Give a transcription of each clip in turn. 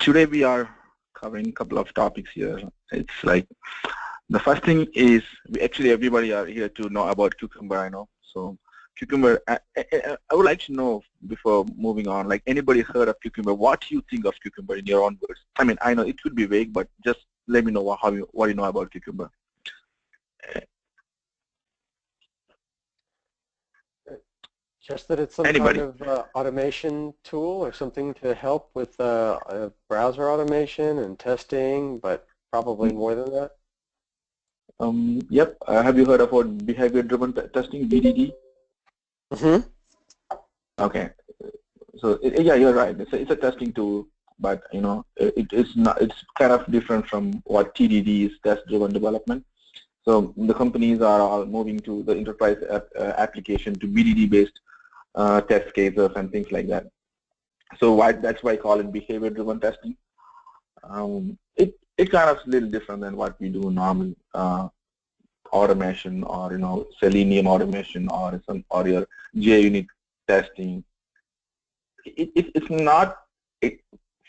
today we are covering a couple of topics here. It's like the first thing is actually everybody are here to know about Cucumber. I know. So Cucumber, I would like to know before moving on, like anybody heard of Cucumber? What do you think of Cucumber in your own words? I mean, I know it could be vague, but just let me know what you know about Cucumber. Just that it's some Anybody? kind of automation tool or something to help with browser automation and testing, but probably more than that. Yep. Have you heard about behavior-driven testing, BDD? Mm-hmm. Okay. So yeah, you're right. It's a testing tool, but you know it's not. It's kind of different from what TDD is, test-driven development. So the companies are all moving to the enterprise application to BDD-based test cases and things like that. So that's why I call it behavior-driven testing. It kind of a little different than what we do normal automation, or Selenium automation, or your JUnit testing. It's not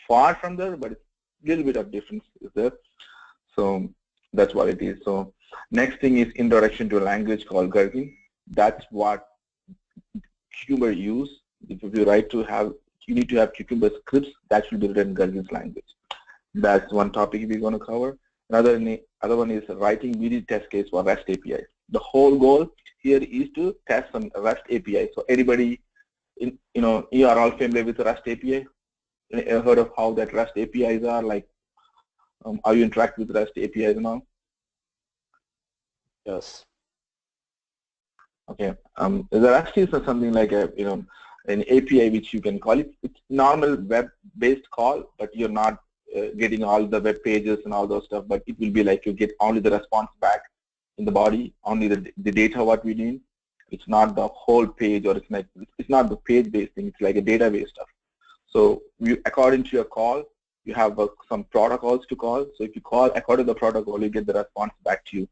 far from there, but it's a little bit of difference is there. So that's what it is. So next thing is introduction to a language called Gherkin. That's what Cucumber use. If you you need to have Cucumber scripts that should be written in Gherkin's language. That's one topic we're going to cover. Other one is writing BDD test case for REST APIs. The whole goal here is to test some REST API. So anybody, you are all familiar with REST API? You heard of how that REST APIs are? Like, how you interact with REST APIs now? Yes. Okay. The REST is something like an API which you can call it. It's normal web-based call, but you're not getting all the web pages and all those stuff. But it will be like you get only the response back in the body, only the data what we need. It's not the whole page, or it's not the page-based thing. It's like a database stuff. So according to your call, you have some protocols to call. So if you call according to the protocol, you get the response back to you.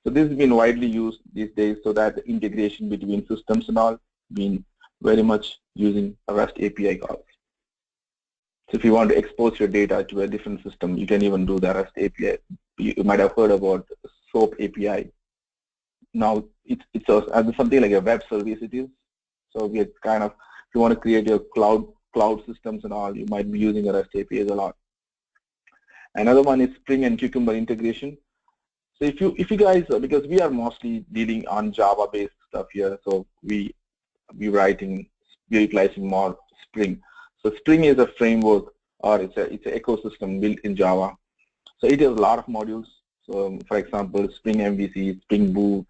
So this has been widely used these days, so that the integration between systems and all been very much using a REST API calls. So if you want to expose your data to a different system, you can even do the REST API. You might have heard about SOAP API. Now it's something like a web service it is. So we kind of, if you want to create your cloud systems and all, you might be using a REST APIs a lot. Another one is Spring and Cucumber integration. So if you guys, because we are mostly dealing on Java-based stuff here, so we're utilizing more Spring. So Spring is a framework, or it's an ecosystem built in Java. So it has a lot of modules. So for example, Spring MVC, Spring Boot.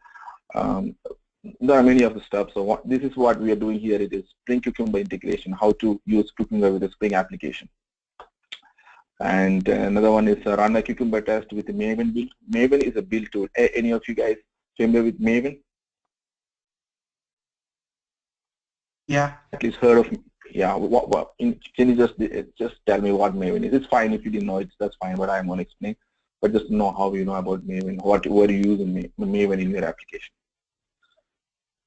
There are many of the stuff. So this is what we are doing here. It is Spring Cucumber integration, how to use Cucumber with a Spring application. And another one is run a Cucumber test with a Maven build. Maven is a build tool. Any of you guys familiar with Maven? Yeah. At least heard of. Yeah. Can you just tell me what Maven is? It's fine if you didn't know it. That's fine. But I'm going to explain. But just know how you know about Maven. What you use in Maven in your application.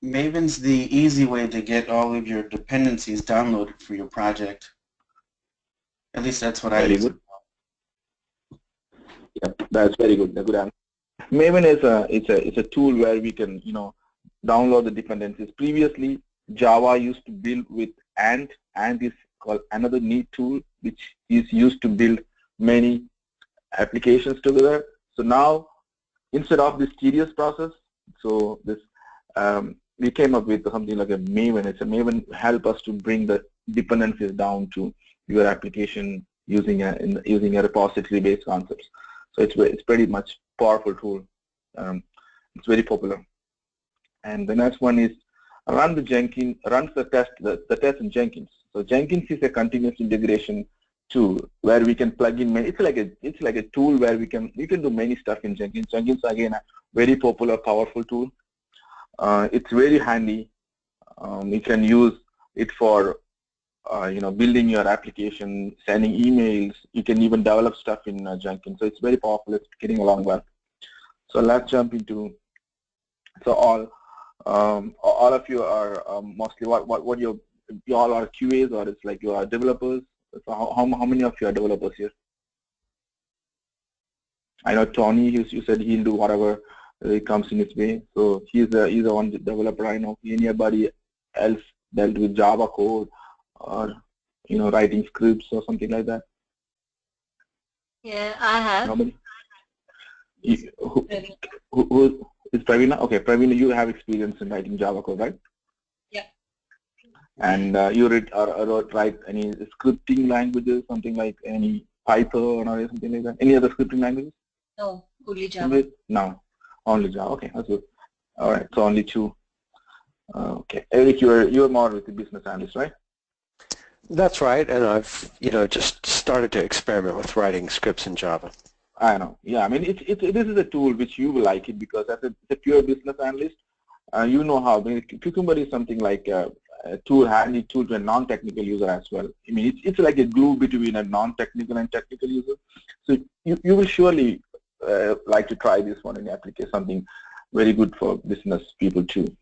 Maven's the easy way to get all of your dependencies downloaded for your project. At least that's what I use. Very good. Yep, that's very good. A good answer. Maven is it's a tool where we can download the dependencies. Previously, Java used to build with Ant. Ant is called another neat tool which is used to build many applications together. So now, instead of this tedious process, so this we came up with something like a Maven. It's a Maven help us to bring the dependencies down to your application using a repository-based concepts. So it's pretty much powerful tool. It's very popular. And the next one is runs the test in Jenkins. So Jenkins is a continuous integration tool where we can plug in many. It's like a tool where we can do many stuff in Jenkins. Jenkins again a very popular, powerful tool. It's very handy. You can use it for building your application, sending emails. You can even develop stuff in Jenkins. So it's very powerful. It's getting along well. So let's jump into. So all of you are mostly what you all are QAs, or it's like you are developers. So how many of you are developers here? I know Tony, you said he'll do whatever comes in his way. So he's the one developer I know. Anybody else dealt with Java code or writing scripts or something like that? Yeah, I have. Nobody? Who is Pravina? Okay, Pravina, you have experience in writing Java code, right? Yeah. And you write any scripting languages, something like any Python or something like that? Any other scripting languages? No, only Java. No, only Java. Okay, that's good. All right, so only two. Okay, Eric, you're more with the business analyst, right? That's right, and I've just started to experiment with writing scripts in Java. I know. Yeah, I mean, this is a tool which you will like it because as a pure business analyst, you know how. I mean, Cucumber is something like a handy tool to a non-technical user as well. I mean, it's like a glue between a non-technical and technical user. So you will surely like to try this one in the application. Something very good for business people too.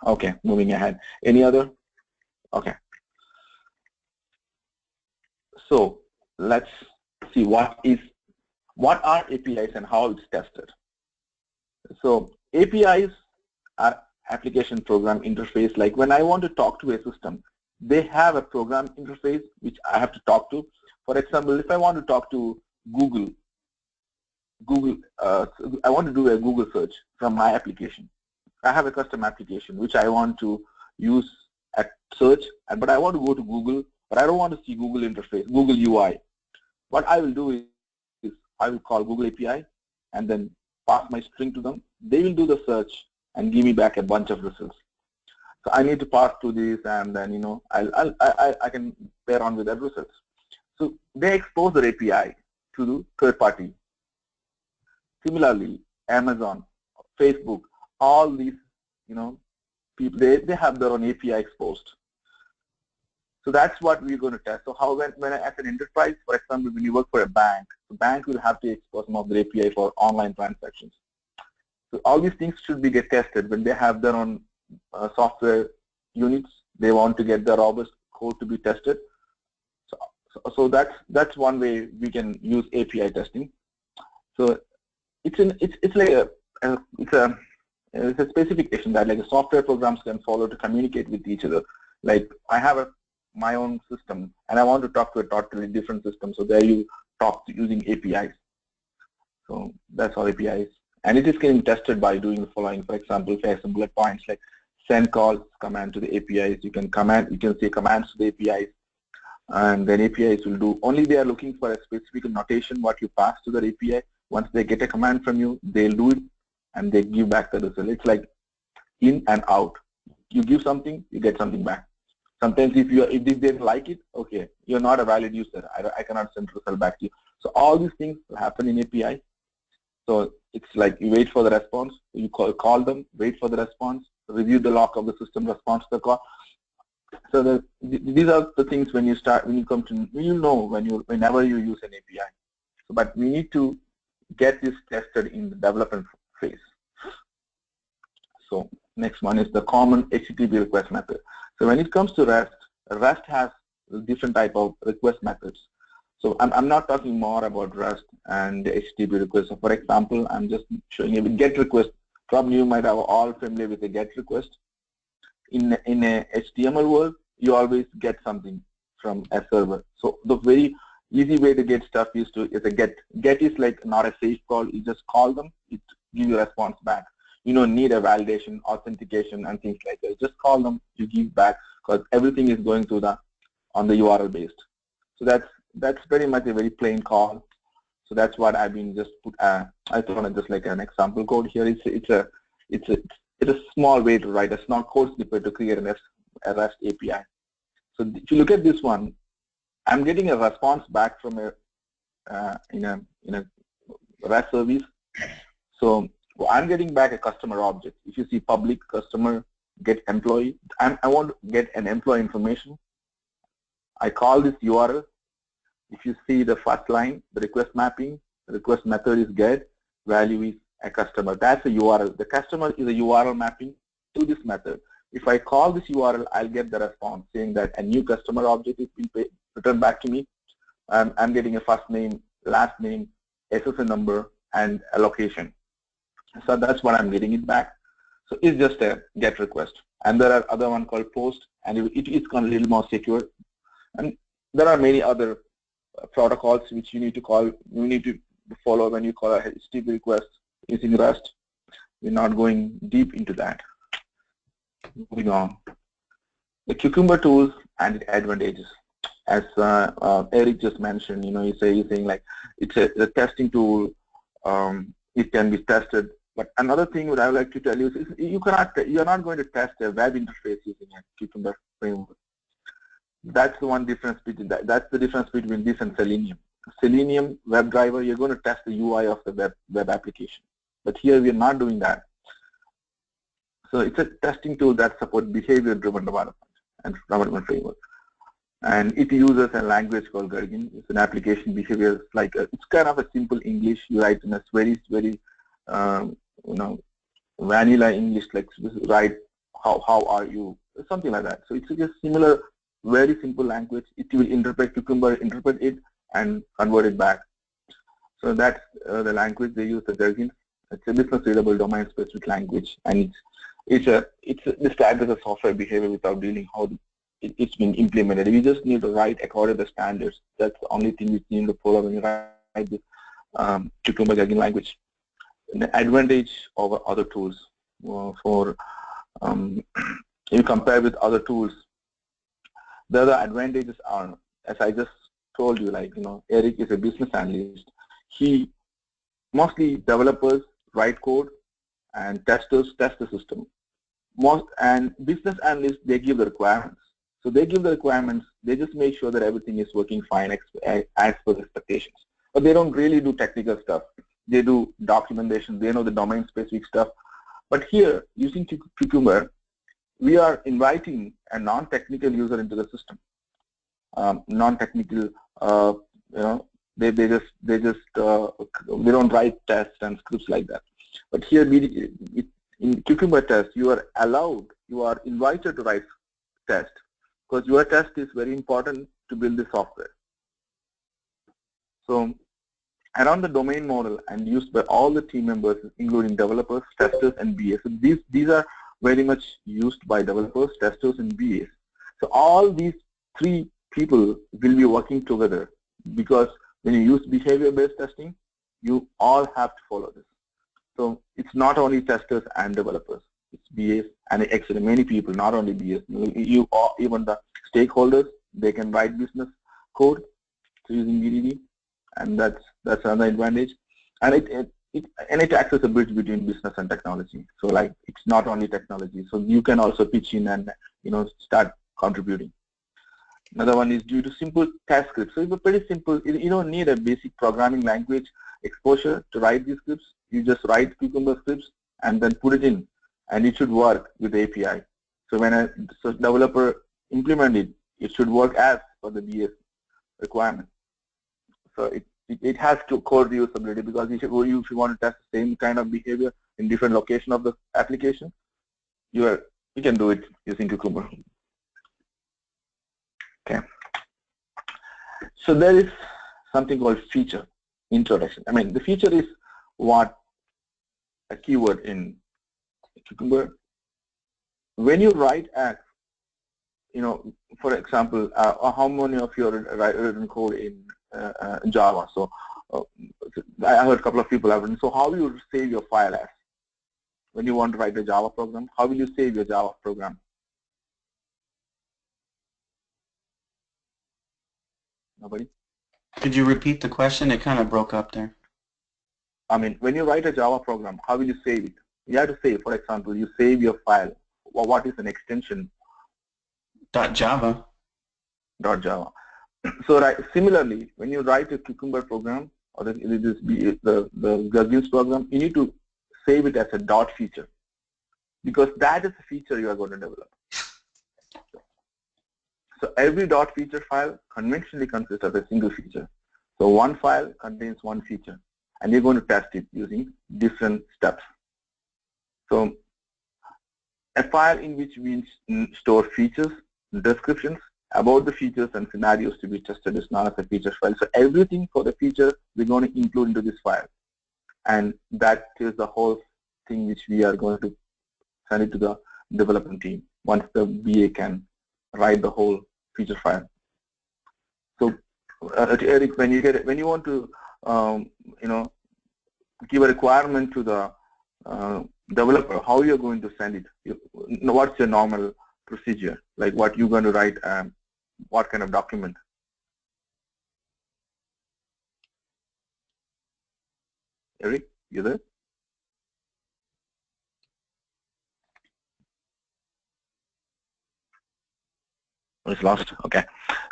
Okay, moving ahead. Any other? Okay. So let's see what are APIs and how it's tested. So APIs are application program interface. Like when I want to talk to a system, they have a program interface which I have to talk to. For example, if I want to talk to Google, I want to do a Google search from my application. I have a custom application which I want to use at search, but I want to go to Google, but I don't want to see Google interface, Google UI. What I will do is I will call Google API and then pass my string to them. They will do the search and give me back a bunch of results. So I need to pass through this, and then I can pair on with that results. So they expose their API to the third party. Similarly, Amazon, Facebook, all these people, they have their own API exposed. So that's what we're going to test. So how when as an enterprise, for example, when you work for a bank, the bank will have to expose some of their API for online transactions. So all these things should be get tested when they have their own software units. They want to get the robust code to be tested. So that's one way we can use API testing. So it's like a specification that like a software programs can follow to communicate with each other. Like I have my own system and I want to talk to a totally different system. So there you talk using APIs. So that's all APIs. And it is getting tested by doing the following. For example, if I have some bullet points like send calls command to the APIs, you can say commands to the APIs, and then APIs will do only they are looking for a specific notation what you pass to the API. Once they get a command from you, they'll do it and they give back the result. It's like in and out. You give something, you get something back. Sometimes if they didn't like it, okay, you're not a valid user. I cannot send result back to you. So all these things happen in API. So it's like you wait for the response, you call them, wait for the response, review the log of the system response to the call. So these are the things when you come to, whenever you use an API. So, but we need to get this tested in the development phase. So next one is the common HTTP request method. So when it comes to REST has different type of request methods. So I'm not talking more about REST and the HTTP request. So for example, I'm just showing you a GET request. Probably you might have all familiar with a GET request. In a HTML world, you always get something from a server. So the very easy way to get stuff is a GET. GET is like not a safe call. You just call them, it gives you a response back. You don't need a validation, authentication, and things like that. Just call them, you give back, because everything is going through on the URL based. So that's pretty much a very plain call. So that's what I've been just put. I thought just like an example code here. It's a small way to write a small code snippet to create a REST API. So if you look at this one, I'm getting a response back from in a REST service. So I'm getting back a customer object. If you see public customer get employee, I want to get an employee information. I call this URL. If you see the first line, the request mapping, the request method is get, value is a customer. That's a URL. The customer is a URL mapping to this method. If I call this URL, I'll get the response saying that a new customer object is return back to me. I'm getting a first name, last name, SSN number, and a location. So that's what I'm getting it back. So it's just a GET request. And there are other one called POST, and it's kind of a little more secure. And there are many other protocols which you need to call, you need to follow when you call a HTTP request using Rust. We're not going deep into that. Moving on. The Cucumber tools and its advantages. As Eric just mentioned, he's saying like it's a testing tool. It can be tested. But another thing what I would like to tell you is you're not going to test a web interface using a Cucumber framework. That's the one difference between that. That's the difference between this and Selenium. Selenium WebDriver, you're going to test the UI of the web application. But here we are not doing that. So it's a testing tool that supports behavior-driven development and development framework. And it uses a language called Gherkin. It's an application behavior, like it's kind of a simple English. You write in a very, very, vanilla English, like write how are you, something like that. So it's just similar, very simple language. It will interpret Cucumber, interpret it, and convert it back. So that's the language they use, the Gherkin. It's a business readable domain-specific language, and it's described as a software behavior without dealing how it's been implemented. You just need to write according to the standards. That's the only thing you need to follow when you write this Cucumber Gherkin language. And the advantage over other tools you compare with other tools, the other advantages are, as I just told you, like Eric is a business analyst. Mostly developers write code and testers test the system. And business analysts, they give the requirements. So they give the requirements, they just make sure that everything is working fine as per the expectations. But they don't really do technical stuff. They do documentation, they know the domain-specific stuff. But here, using Cucumber, we are inviting a non-technical user into the system. Non-technical, they don't write tests and scripts like that. But here, in Cucumber test, you are allowed, you are invited to write test, because your test is very important to build the software. So around the domain model and used by all the team members, including developers, testers, and BAs. So these are very much used by developers, testers, and BAs. So all these three people will be working together, because when you use behavior-based testing, you all have to follow this. So it's not only testers and developers, it's BAs and actually many people, not only BAs. Even the stakeholders, they can write business code using BDD, and that's another advantage. And it acts as a bridge between business and technology. So like it's not only technology, so you can also pitch in and start contributing. Another one is due to simple test scripts. So it's pretty simple. You don't need a basic programming language exposure to write these scripts. You just write Cucumber scripts and then put it in, and it should work with the API. So when a developer implement it, it should work as per the BS requirement. So it has code reusability, because if you want to test the same kind of behavior in different location of the application, you can do it using Cucumber. Okay. So there is something called feature introduction. I mean, the feature is what a keyword in Cucumber. When you write as, for example, how many of you are written code in Java? So I heard a couple of people have written. So how will you save your file as? When you want to write a Java program, how will you save your Java program? Nobody? Could you repeat the question? It kind of broke up there. I mean, when you write a Java program, how will you save it? You have to save, for example, you save your file. Well, what is an extension? .java. .java. So similarly, when you write a Cucumber program or the Gherkin's program, you need to save it as a dot feature, because that is the feature you are going to develop. So every dot feature file conventionally consists of a single feature. So one file contains one feature, and you're going to test it using different steps. So a file in which we store features, descriptions, about the features and scenarios to be tested is known as a feature file. So everything for the feature we're going to include into this file, and that is the whole thing which we are going to send it to the development team once the BA can write the whole feature file. So Eric, when you want to give a requirement to the developer, how you're going to send it? What's your normal procedure? Like what you're going to write, what kind of document? Eric, you there? It's lost. Okay.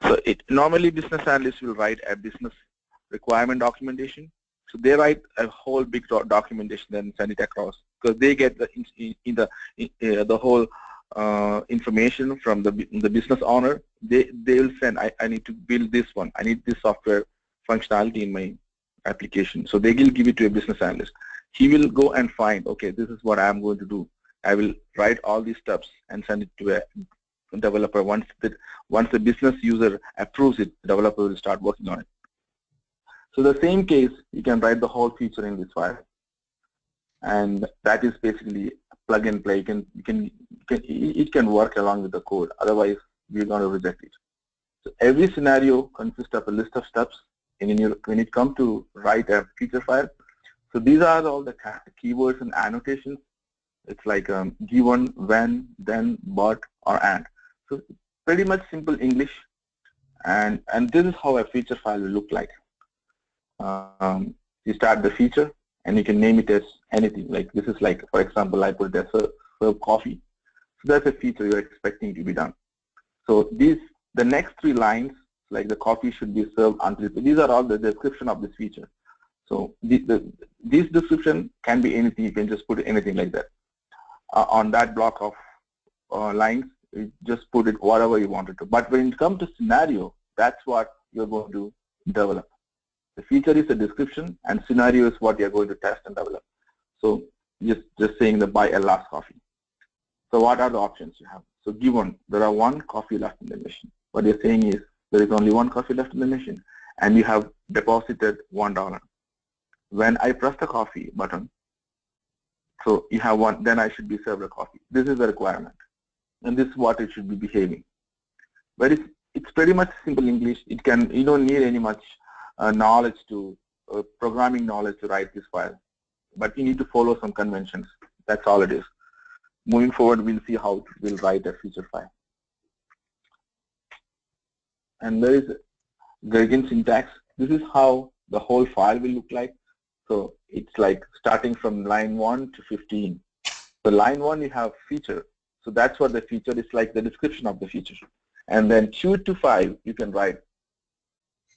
So normally business analysts will write a business requirement documentation. So they write a whole big documentation and send it across, because they get the whole information from the business owner. They'll send, I need to build this one. I need this software functionality in my application. So they will give it to a business analyst. He will go and find, okay, this is what I'm going to do. I will write all these steps and send it to a developer. Once the business user approves it, the developer will start working on it. So the same case, you can write the whole feature in this file, and that is basically plug and play. It can work along with the code. Otherwise, we're going to reject it. So every scenario consists of a list of steps. And when it comes to write a feature file, so these are all the keywords and annotations. It's like given, when, then, but, or and. So pretty much simple English, and this is how a feature file will look like. You start the feature, and you can name it as anything. Like this is like, for example, I put it as serve coffee. So that's a feature you're expecting to be done. So the next 3 lines, like the coffee should be served until, these are all the description of this feature. So this description can be anything. You can just put anything like that. On that block of lines, you just put it whatever you wanted to. But when it comes to scenario, that's what you're going to develop. The feature is a description, and scenario is what you're going to test and develop. So just saying the buy a last coffee. So what are the options you have? So given there are 1 coffee left in the machine. What you're saying is there is only 1 coffee left in the machine, and you have deposited $1. When I press the coffee button, so you have 1, then I should be served a coffee. This is the requirement, and this is what it should be behaving. But it's pretty much simple English. You don't need any much knowledge to programming knowledge to write this file, but you need to follow some conventions. That's all it is. Moving forward, we'll see how we'll write a feature file. And there is gradient syntax. This is how the whole file will look like. So it's like starting from line 1 to 15. So line 1 you have feature. So that's what the feature is, like the description of the feature. And then 2 to 5 you can write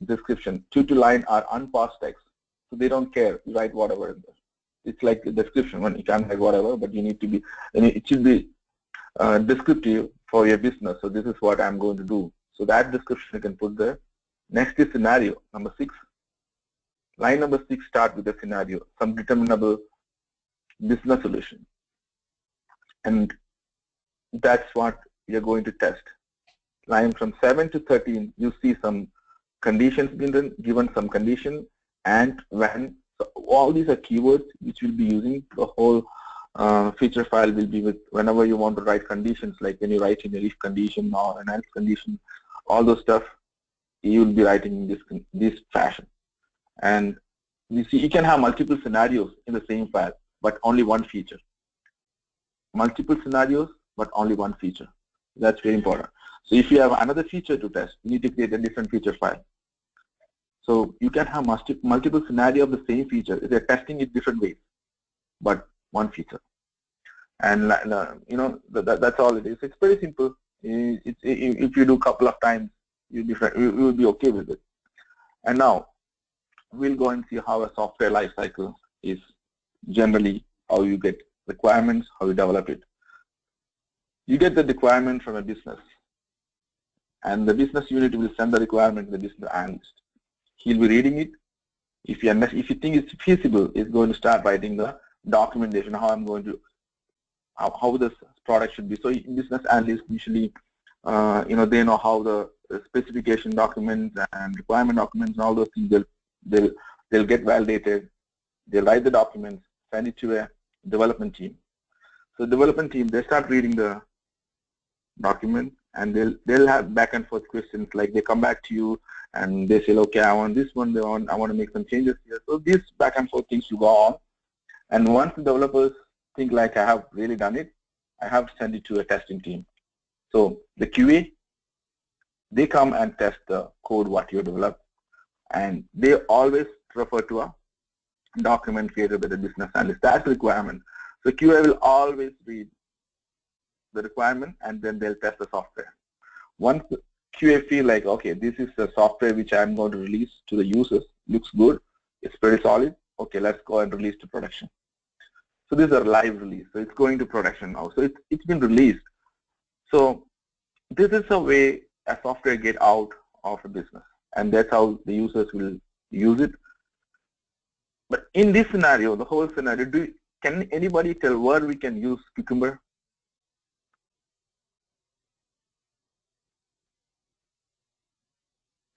description. 2 to line are unparsed text. So they don't care. You write whatever in there. It's like the description. Well, you can write whatever, but you need to be, it should be descriptive for your business. So this is what I'm going to do. So that description you can put there. Next is scenario, number 6. Line number 6 start with a scenario, some determinable business solution. And that's what you're going to test. Line from 7 to 13, you see some conditions given some condition, and when. So all these are keywords which we'll be using. The whole feature file will be with whenever you want to write conditions, like when you write in a if condition or an else condition, all those stuff you will be writing in this fashion. And you see, you can have multiple scenarios in the same file, but only 1 feature. Multiple scenarios, but only 1 feature. That's very important. So if you have another feature to test, you need to create a different feature file. So you can have multiple scenarios of the same feature. They're testing it different ways, but 1 feature. And that's all it is. It's very simple. If you do a couple of times, you will be okay with it. And now we'll go and see how a software lifecycle is generally, how you get requirements, how you develop it. You get the requirement from a business, and the business unit will send the requirement to the business analyst. He'll be reading it. If you think it's feasible, it's going to start writing the documentation, how I'm going to, how this product should be. So business analysts usually they know how the specification documents and requirement documents and all those things, they'll get validated. They'll write the documents, send it to a development team. So development team, they start reading the document, and they'll have back and forth questions, like they come back to you and they say, okay, I want this one, I want to make some changes here. So these back and forth things will go on. And once the developers think like, I have really done it, I have to send it to a testing team. So the QA, they come and test the code what you developed, and they always refer to a document created by the business analyst. That's requirement. So QA will always read the requirement, and then they'll test the software. Once QA feel like, okay, this is the software which I'm going to release to the users, looks good, it's pretty solid, okay, let's go and release to production. So these are live release, so it's going to production now. So it's been released. So this is a way a software get out of a business, and that's how the users will use it. But in this scenario, the whole scenario, can anybody tell where we can use Cucumber?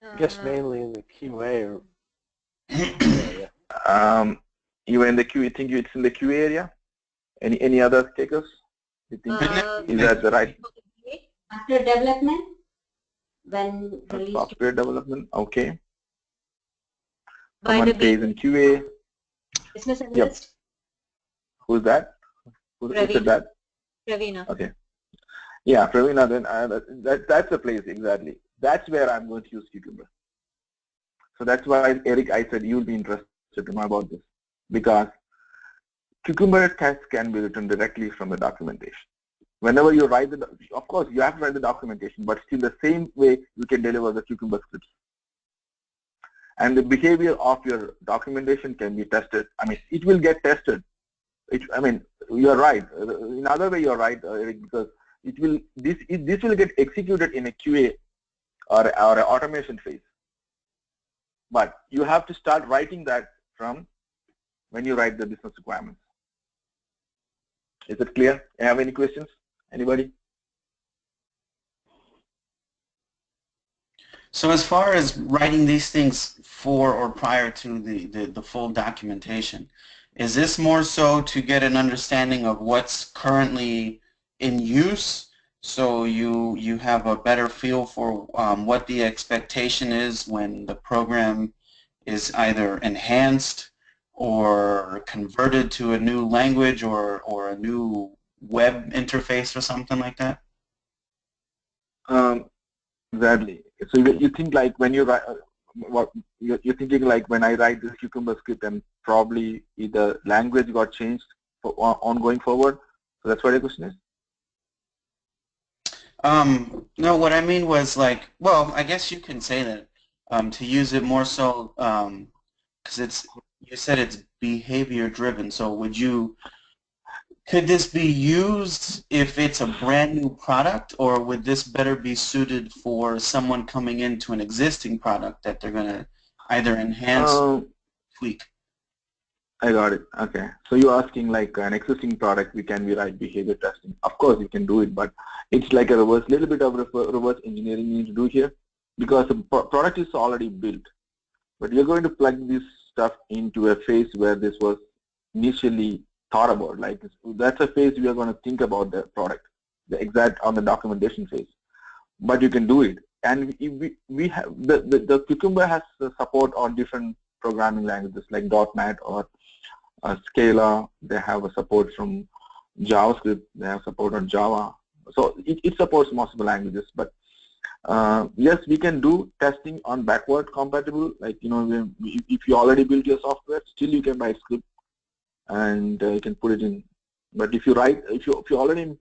I guess mainly in the QA. You were in the QA. You think it's in the QA area? Any other takers? You think is that the right? After development, when released. Software development, okay. By Someone the says in QA. Business analyst. Yep. Who's that? Who said that? Ravina. Okay. Yeah, Pravina, then that's the place exactly. That's where I'm going to use Cucumber. So that's why, Eric, I said you'll be interested to know about this, because Cucumber tests can be written directly from the documentation. Whenever you write of course you have to write the documentation, but still the same way you can deliver the Cucumber scripts. And the behavior of your documentation can be tested. I mean, it will get tested. You're right. In other way, you're right, Eric, because this will get executed in a QA or an automation phase. But you have to start writing that from when you write the business requirements. Is it clear? Have any questions? Anybody? So as far as writing these things for or prior to the full documentation, is this more so to get an understanding of what's currently in use, so you have a better feel for what the expectation is when the program is either enhanced or converted to a new language or a new web interface or something like that? Exactly. So you think like when you write, you're thinking like when I write this Cucumber script and probably either language got changed for ongoing forward. So that's what your question is? No, what I mean was like, well, I guess you can say that to use it more so because you said it's behavior driven. So could this be used if it's a brand new product, or would this better be suited for someone coming into an existing product that they're going to either enhance or tweak? I got it. Okay. So you're asking like an existing product, we write behavior testing. Of course you can do it, but it's like a little bit of reverse engineering you need to do here, because the product is already built. But you're going to plug this stuff into a phase where this was initially thought about. Like that's a phase we are going to think about the product, the exact on the documentation phase. But you can do it, and we have the Cucumber has support on different programming languages like .NET or Scala. They have a support from JavaScript. They have support on Java. So it supports multiple languages. But yes, we can do testing on backward compatible. Like if you already built your software, still you can write script and you can put it in. But if you already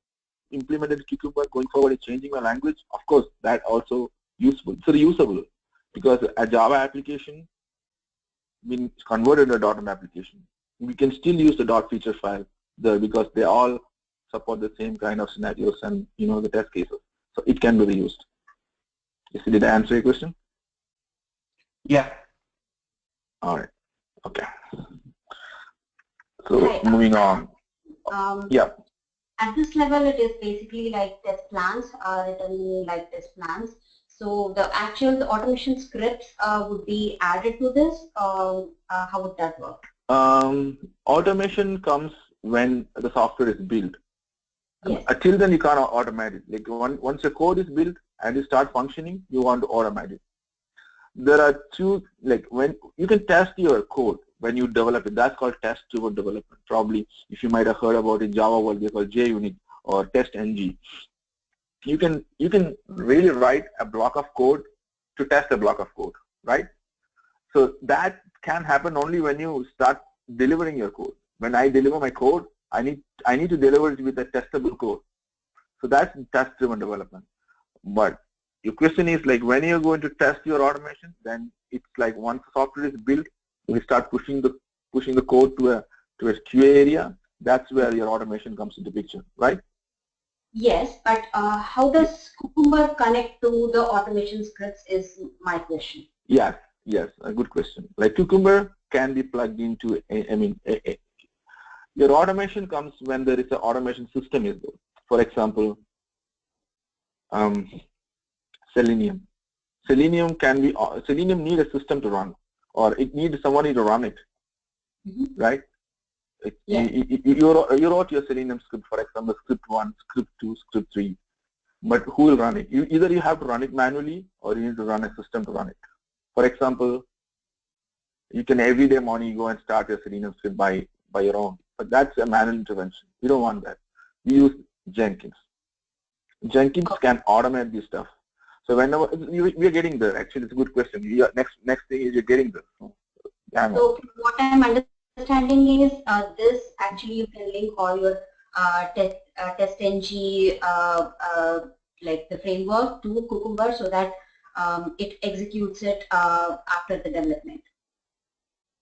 implemented Cucumber, going forward is changing the language, of course that also useful. It's reusable, because a Java application been converted to a .NET application. We can still use the .feature file there, because they all support the same kind of scenarios and the test cases. So it can be reused. Did I answer your question? Yeah. All right. Okay. So moving on. Yeah. At this level, it is basically like test plans are written like test plans. So the actual automation scripts would be added to this. How would that work? Automation comes when the software is built. Yes. Until then, you can't automate it. Like once your code is built and you start functioning, you want to automate it. There are two, like when you can test your code when you develop it. That's called test-driven development. Probably, if you might have heard about it, Java world, they call JUnit or test-ng. You can really write a block of code to test a block of code, right? So that can happen only when you start delivering your code. When I deliver my code, I need to deliver it with a testable code. So that's test-driven development. But your question is like when you're going to test your automation, then it's like once the software is built, we start pushing the code to a QA area. That's where your automation comes into picture, right? Yes, but how does Cucumber connect to the automation scripts is my question. Yes, a good question. Like Cucumber can be plugged into, your automation comes when there is an automation system is there. For example, Selenium. Selenium need a system to run, or it needs somebody to run it, right? Yeah. You wrote your Selenium script, for example, script 1, script 2, script 3, but who will run it? Either you have to run it manually or you need to run a system to run it. For example, you can every day morning go and start your Selenium script by your own, but that's a manual intervention. We don't want that. We use Jenkins. Jenkins can automate this stuff. So whenever we are getting there, actually, it's a good question. Next thing is you're getting there. So what I'm understanding is this actually you can link all your test-ng like the framework to Cucumber so that it executes it after the development.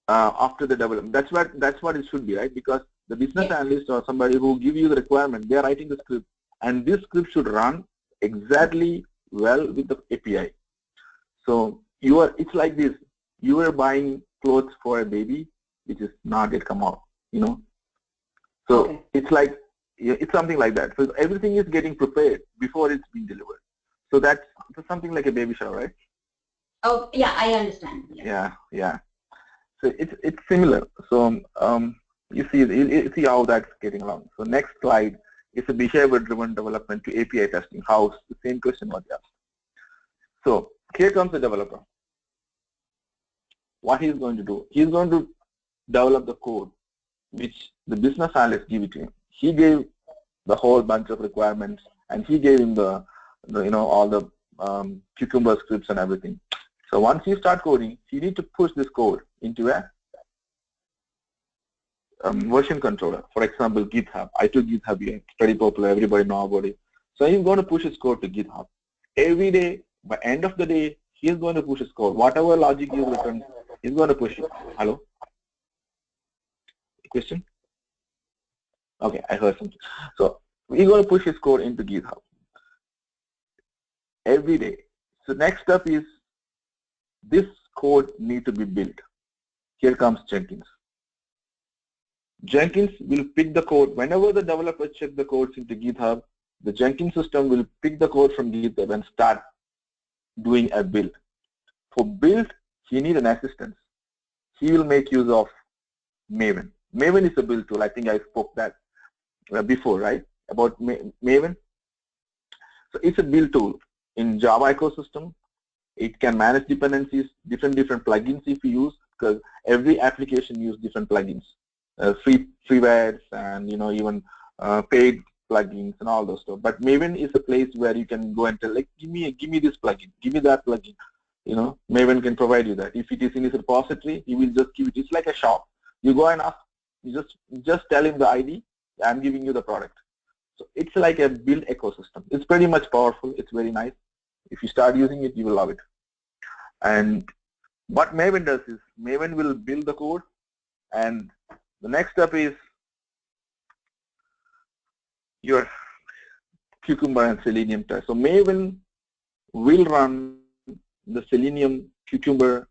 After the development, that's what it should be, right? Because the business analyst or somebody who give you the requirement, they are writing the script, and this script should run exactly well with the API. So it's like this: you are buying clothes for a baby which is not yet come out, So it's like it's something like that. So everything is getting prepared before it's being delivered. So that's something like a baby shower, right? Oh yeah, I understand. Yeah. So it's similar. So you see how that's getting along. So next slide is a behavior-driven development to API testing. How the same question was asked. So here comes the developer. What he's going to do? He's going to develop the code which the business analyst give it to him. He gave the whole bunch of requirements, and he gave him the all the Cucumber scripts and everything. So once you start coding, you need to push this code into a version controller. For example, GitHub. I took GitHub here. It's pretty popular. Everybody knows about it. So he's going to push his code to GitHub. Every day, by end of the day, he's going to push his code. Whatever logic is written, he's going to push it. Hello? Question? Okay, I heard something. So we're going to push his code into GitHub every day. So next step is this code need to be built. Here comes Jenkins. Jenkins will pick the code. Whenever the developer check the codes into GitHub, the Jenkins system will pick the code from GitHub and start doing a build. For build, he needs an assistant. He will make use of Maven. Maven is a build tool. I think I spoke that before, right? About Maven. So it's a build tool in Java ecosystem. It can manage dependencies, different plugins if you use, because every application uses different plugins, freewares and even paid plugins and all those stuff. But Maven is a place where you can go and tell, like, give me this plugin, give me that plugin. Maven can provide you that. If it is in his repository, he will just give it. It's like a shop. You go and ask, you just tell him the ID. I'm giving you the product. So it's like a build ecosystem. It's pretty much powerful. It's very nice. If you start using it, you will love it. And what Maven does is Maven will build the code, and the next step is your Cucumber and Selenium test. So Maven will run the Selenium, Cucumber,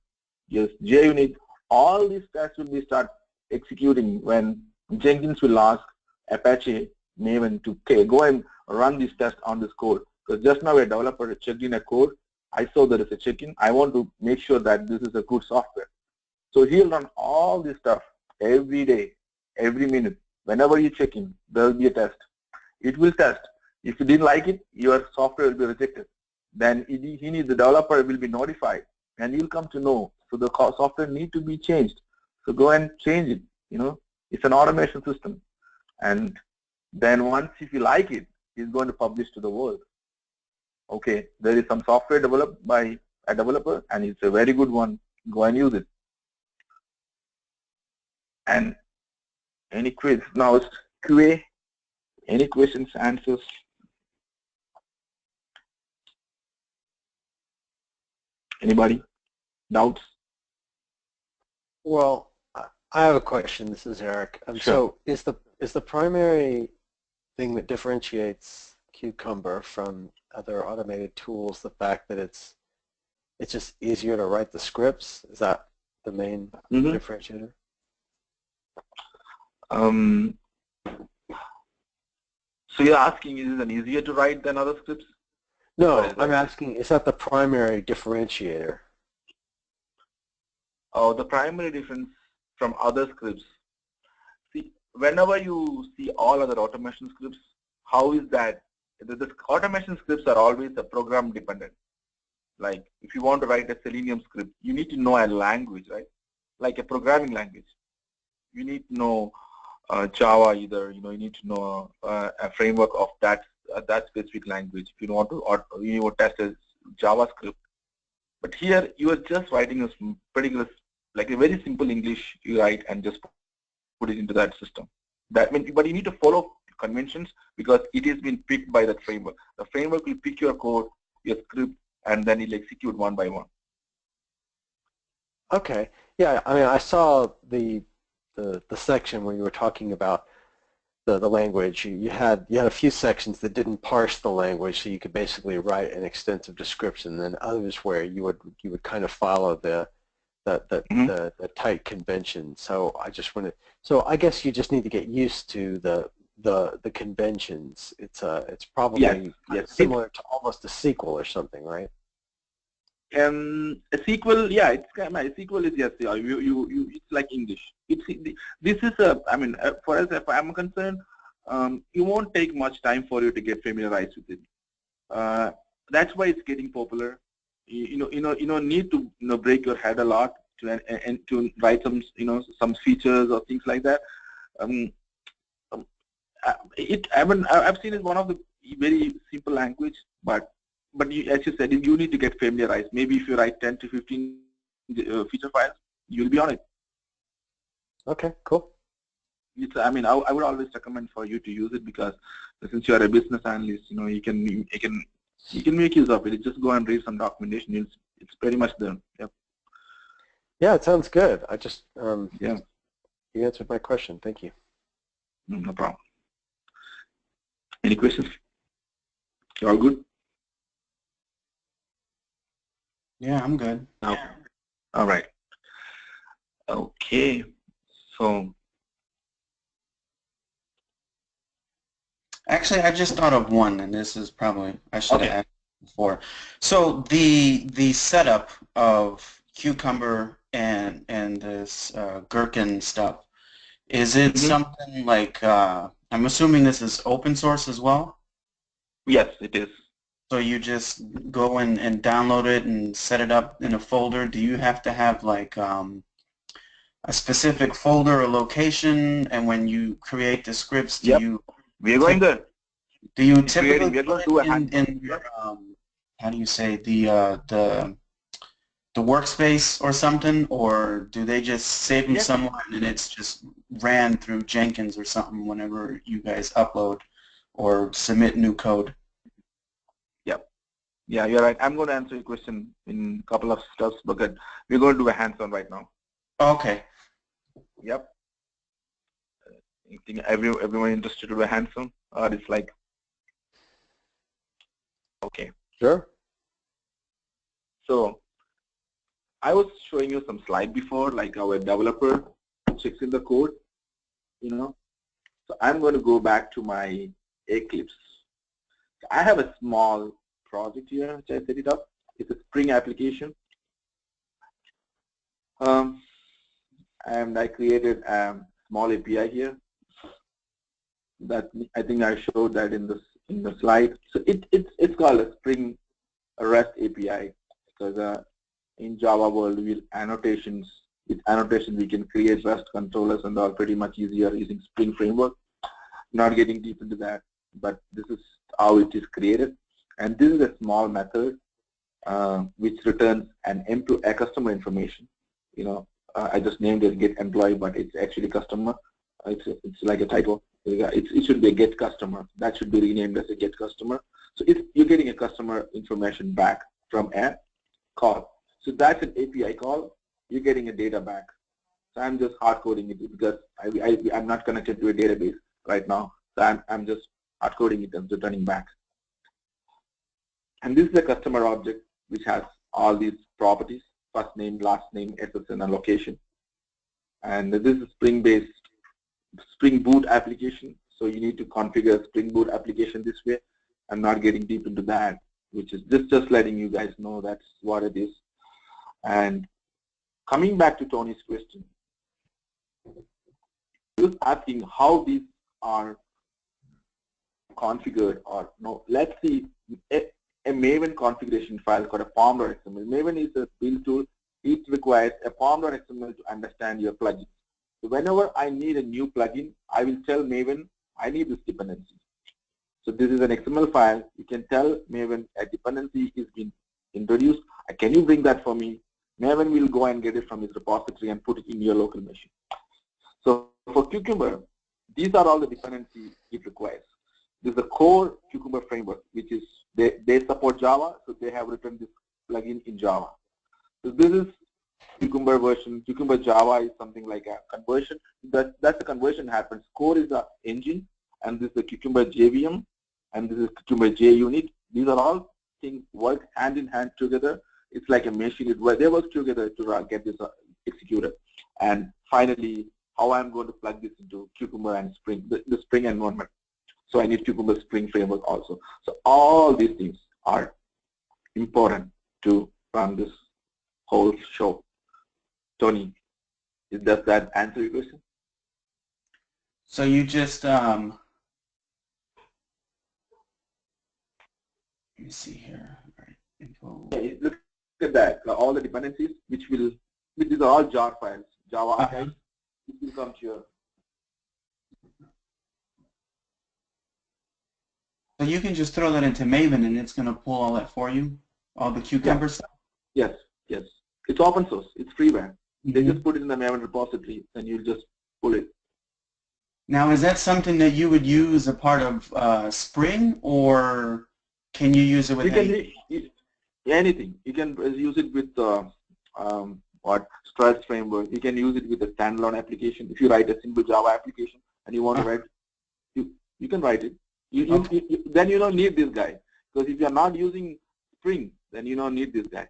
yes, JUnit. All these tests will be start executing when Jenkins will ask Apache Maven to, okay, go and run this test on this code. Because just now a developer checked in a code. I saw there is a check-in. I want to make sure that this is a good software. So he'll run all this stuff every day, every minute. Whenever you check in, there will be a test. It will test. If you didn't like it, your software will be rejected. Then the developer will be notified, and you'll come to know. So the software need to be changed. So go and change it. It's an automation system. And then once if you like it, it's going to publish to the world. Okay, there is some software developed by a developer, and it's a very good one. Go and use it. And any quiz? Now it's QA. Any questions, answers? Anybody? Doubts? Well, I have a question. This is Eric. Sure. So is the primary thing that differentiates Cucumber from other automated tools the fact that it's just easier to write the scripts? Is that the main differentiator? So you're asking, is it easier to write than other scripts? No, I'm asking, is that the primary differentiator? Oh, the primary difference from other scripts. See, whenever you see all other automation scripts, how is that? The automation scripts are always a program dependent. Like if you want to write a Selenium script, you need to know a language, right? Like a programming language. You need to know Java either, you need to know a framework of that specific language if you want to, or you want to test a JavaScript. But here you are just writing a particular, like a very simple English you write and just put it into that system. That means, but you need to follow conventions because it has been picked by that framework. The framework will pick your code, your script, and then it'll execute one by one. Okay. Yeah, I mean, I saw the section where you were talking about the language. You had a few sections that didn't parse the language, so you could basically write an extensive description. And then others where you would kind of follow the tight convention. So I guess you just need to get used to the conventions. It's probably similar to almost a SQL or something, right? A SQL, yeah, it's kind of, SQL is, yes, yeah, it's like English. This is I mean, for us, if I'm concerned, it won't take much time for you to get familiarized with it. That's why it's getting popular. You need to break your head a lot to write some some features or things like that. I've seen it one of the very simple language, but as you said, you need to get familiarized. Maybe if you write 10 to 15 feature files, you'll be on it. Okay, cool. I mean, I would always recommend for you to use it because since you are a business analyst, you can make use of it. Just go and read some documentation. It's pretty much there. Yep. Yeah, it sounds good. I just yeah. You answered my question. Thank you. No problem. Any questions? You all good? Yeah, I'm good. No. All right. Okay. So actually, I just thought of one, and this is probably I should have asked before. So the setup of Cucumber and this Gherkin stuff, is it something like I'm assuming this is open source as well? Yes, it is. So you just go and download it and set it up in a folder. Do you have to have like a specific folder or location? And when you create the scripts, do you? We're going there. Do you typically we're going to do a in how do you say the workspace or something, or do they just save them somewhere and it's just ran through Jenkins or something whenever you guys upload or submit new code? Yeah, you're right. I'm going to answer your question in a couple of steps, but we're going to do a hands-on right now. Okay. Yep. You think everyone interested to do a hands-on, or it's like, okay. Sure. So I was showing you some slide before, like our developer checks in the code, So I'm going to go back to my Eclipse. So I have a small project here which I set it up. It's a Spring application. And I created a small API here. That I think I showed that in the slide. So it's called a Spring REST API because in Java world with annotations we can create REST controllers and all pretty much easier using Spring framework. Not getting deep into that, but this is how it is created. And this is a small method which returns a customer information. You know, I just named it get employee, but it's actually customer. It's like a typo. It should be a get customer. That should be renamed as a get customer. So if you're getting a customer information back from a call, so that's an API call. You're getting a data back. So I'm just hard coding it because I'm not connected to a database right now. So I'm just hard coding it and returning back. And this is a customer object which has all these properties: first name, last name, SSN, and location. And this is Spring-based Spring Boot application. So you need to configure a Spring Boot application this way. I'm not getting deep into that, which is just letting you guys know that's what it is. And coming back to Tony's question, he was asking how these are configured or no. Let's see a Maven configuration file called a form.xml. Maven is a build tool. It requires a form.xml to understand your plugin. So whenever I need a new plugin, I will tell Maven I need this dependency. So this is an XML file. You can tell Maven a dependency is being introduced. Can you bring that for me? Maven will go and get it from his repository and put it in your local machine. So for Cucumber, these are all the dependencies it requires. This is the core Cucumber framework, which is they support Java, so they have written this plugin in Java. So this is Cucumber version. Cucumber Java is something like a conversion. That's the conversion happens. Core is the engine, and this is the Cucumber JVM, and this is Cucumber JUnit. These are all things work hand in hand together. It's like a machine. They work together to get this executed. And finally, how I'm going to plug this into Cucumber and Spring, the Spring environment. So I need Cucumber Spring framework also. So all these things are important to run this whole show. Tony, does that answer your question? So you just let me see here. All right. Info. Yeah, look at that. All the dependencies, which is all jar files, Java archives, which will come to your. So you can just throw that into Maven and it's going to pull all that for you, all the Cucumber stuff? Yes, yes. It's open source. It's freeware. They just put it in the Maven repository and you'll just pull it. Now, is that something that you would use a part of Spring, or can you use it with anything? You can use it with Struts framework. You can use it with a standalone application. If you write a simple Java application and you want to write, you can write it. Then you don't need this guy, because if you are not using Spring, then you don't need this guy.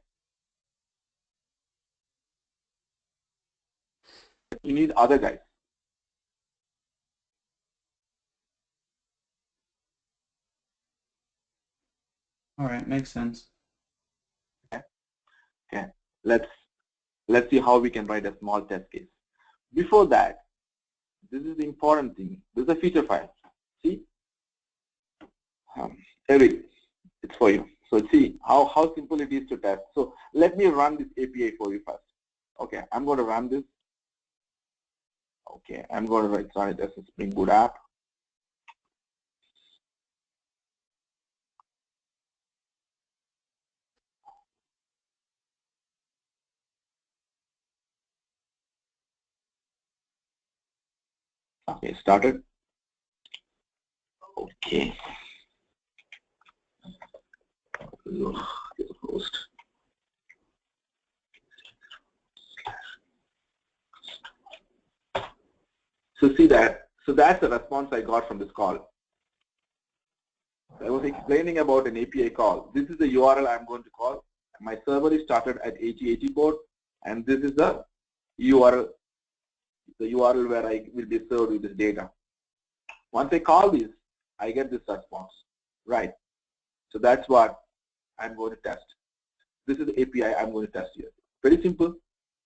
You need other guys. All right, makes sense. Okay. Let's see how we can write a small test case. Before that, this is the important thing. This is a feature file. See? Eric, it's for you. So see how simple it is to test. So let me run this API for you first. Okay, I'm going to run this. Okay, I'm going to write it as a Spring Boot app. Okay, started. Okay. Host. So see that. So that's the response I got from this call. I was explaining about an API call. This is the URL I'm going to call. My server is started at 8080 port, and this is the URL where I will be served with this data. Once I call this, I get this response, right? So that's what I'm going to test. This is the API I'm going to test here. Very simple,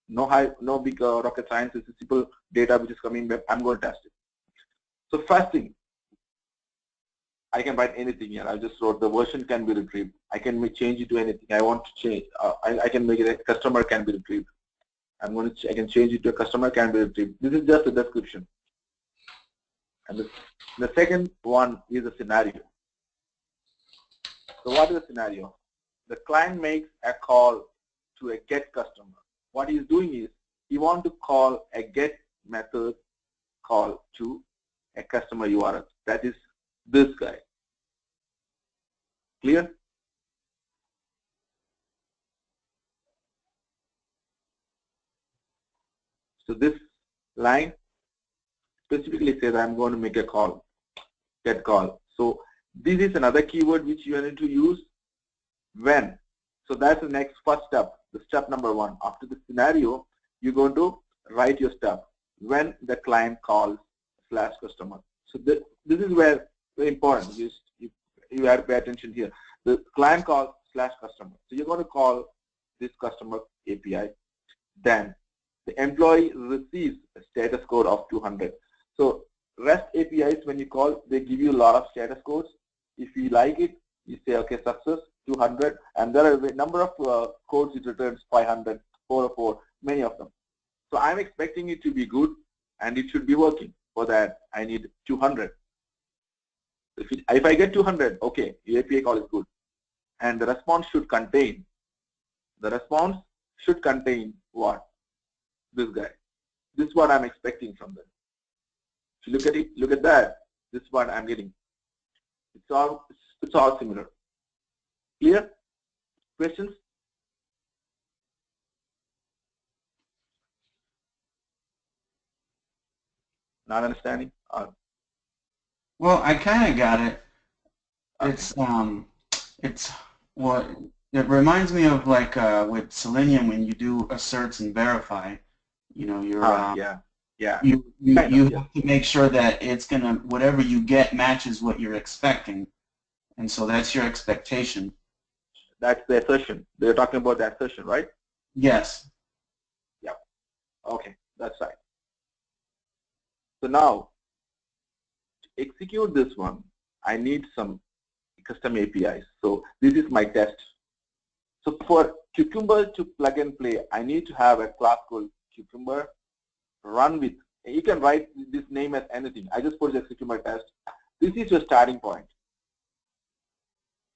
no big rocket science. It's a simple data which is coming back. I'm going to test it. So first thing, I can write anything here. I just wrote the version can be retrieved. I can change it to anything I want to change. I can make it a customer can be retrieved. I can change it to a customer can be retrieved. This is just a description. And the second one is a scenario. So what is the scenario? The client makes a call to a get customer. What he's doing is he wants to call a get method call to a customer URL. That is this guy. Clear? So this line specifically says I'm going to make a call, get call. So this is another keyword which you need to use when. So that's the next first step, the step number one. After the scenario, you're going to write your step when the client calls / customer. So this is where very important. You have to pay attention here. The client calls / customer. So you're going to call this customer API. Then the employee receives a status code of 200. So REST APIs, when you call, they give you a lot of status codes. If you like it, you say, okay, success, 200, and there are a number of codes it returns, 500, 404, many of them. So I'm expecting it to be good, and it should be working. For that, I need 200. If I get 200, okay, the API call is good. And the response should contain what? This guy. This is what I'm expecting from them. If you look at it, look at that. This is what I'm getting. It's all similar. Clear? Questions? Not understanding? Well, I kind of got it. It's what it reminds me of, like with Selenium when you do asserts and verify. You know, you're you have to make sure that it's gonna, whatever you get matches what you're expecting, and so that's your expectation. That's the assertion. They're talking about the assertion, right? Yes. Yep. Okay, that's right. So now, to execute this one, I need some custom APIs. So this is my test. So for Cucumber to plug and play, I need to have a class called Cucumber run with. You can write this name as anything. I just put the Cucumber test. This is your starting point.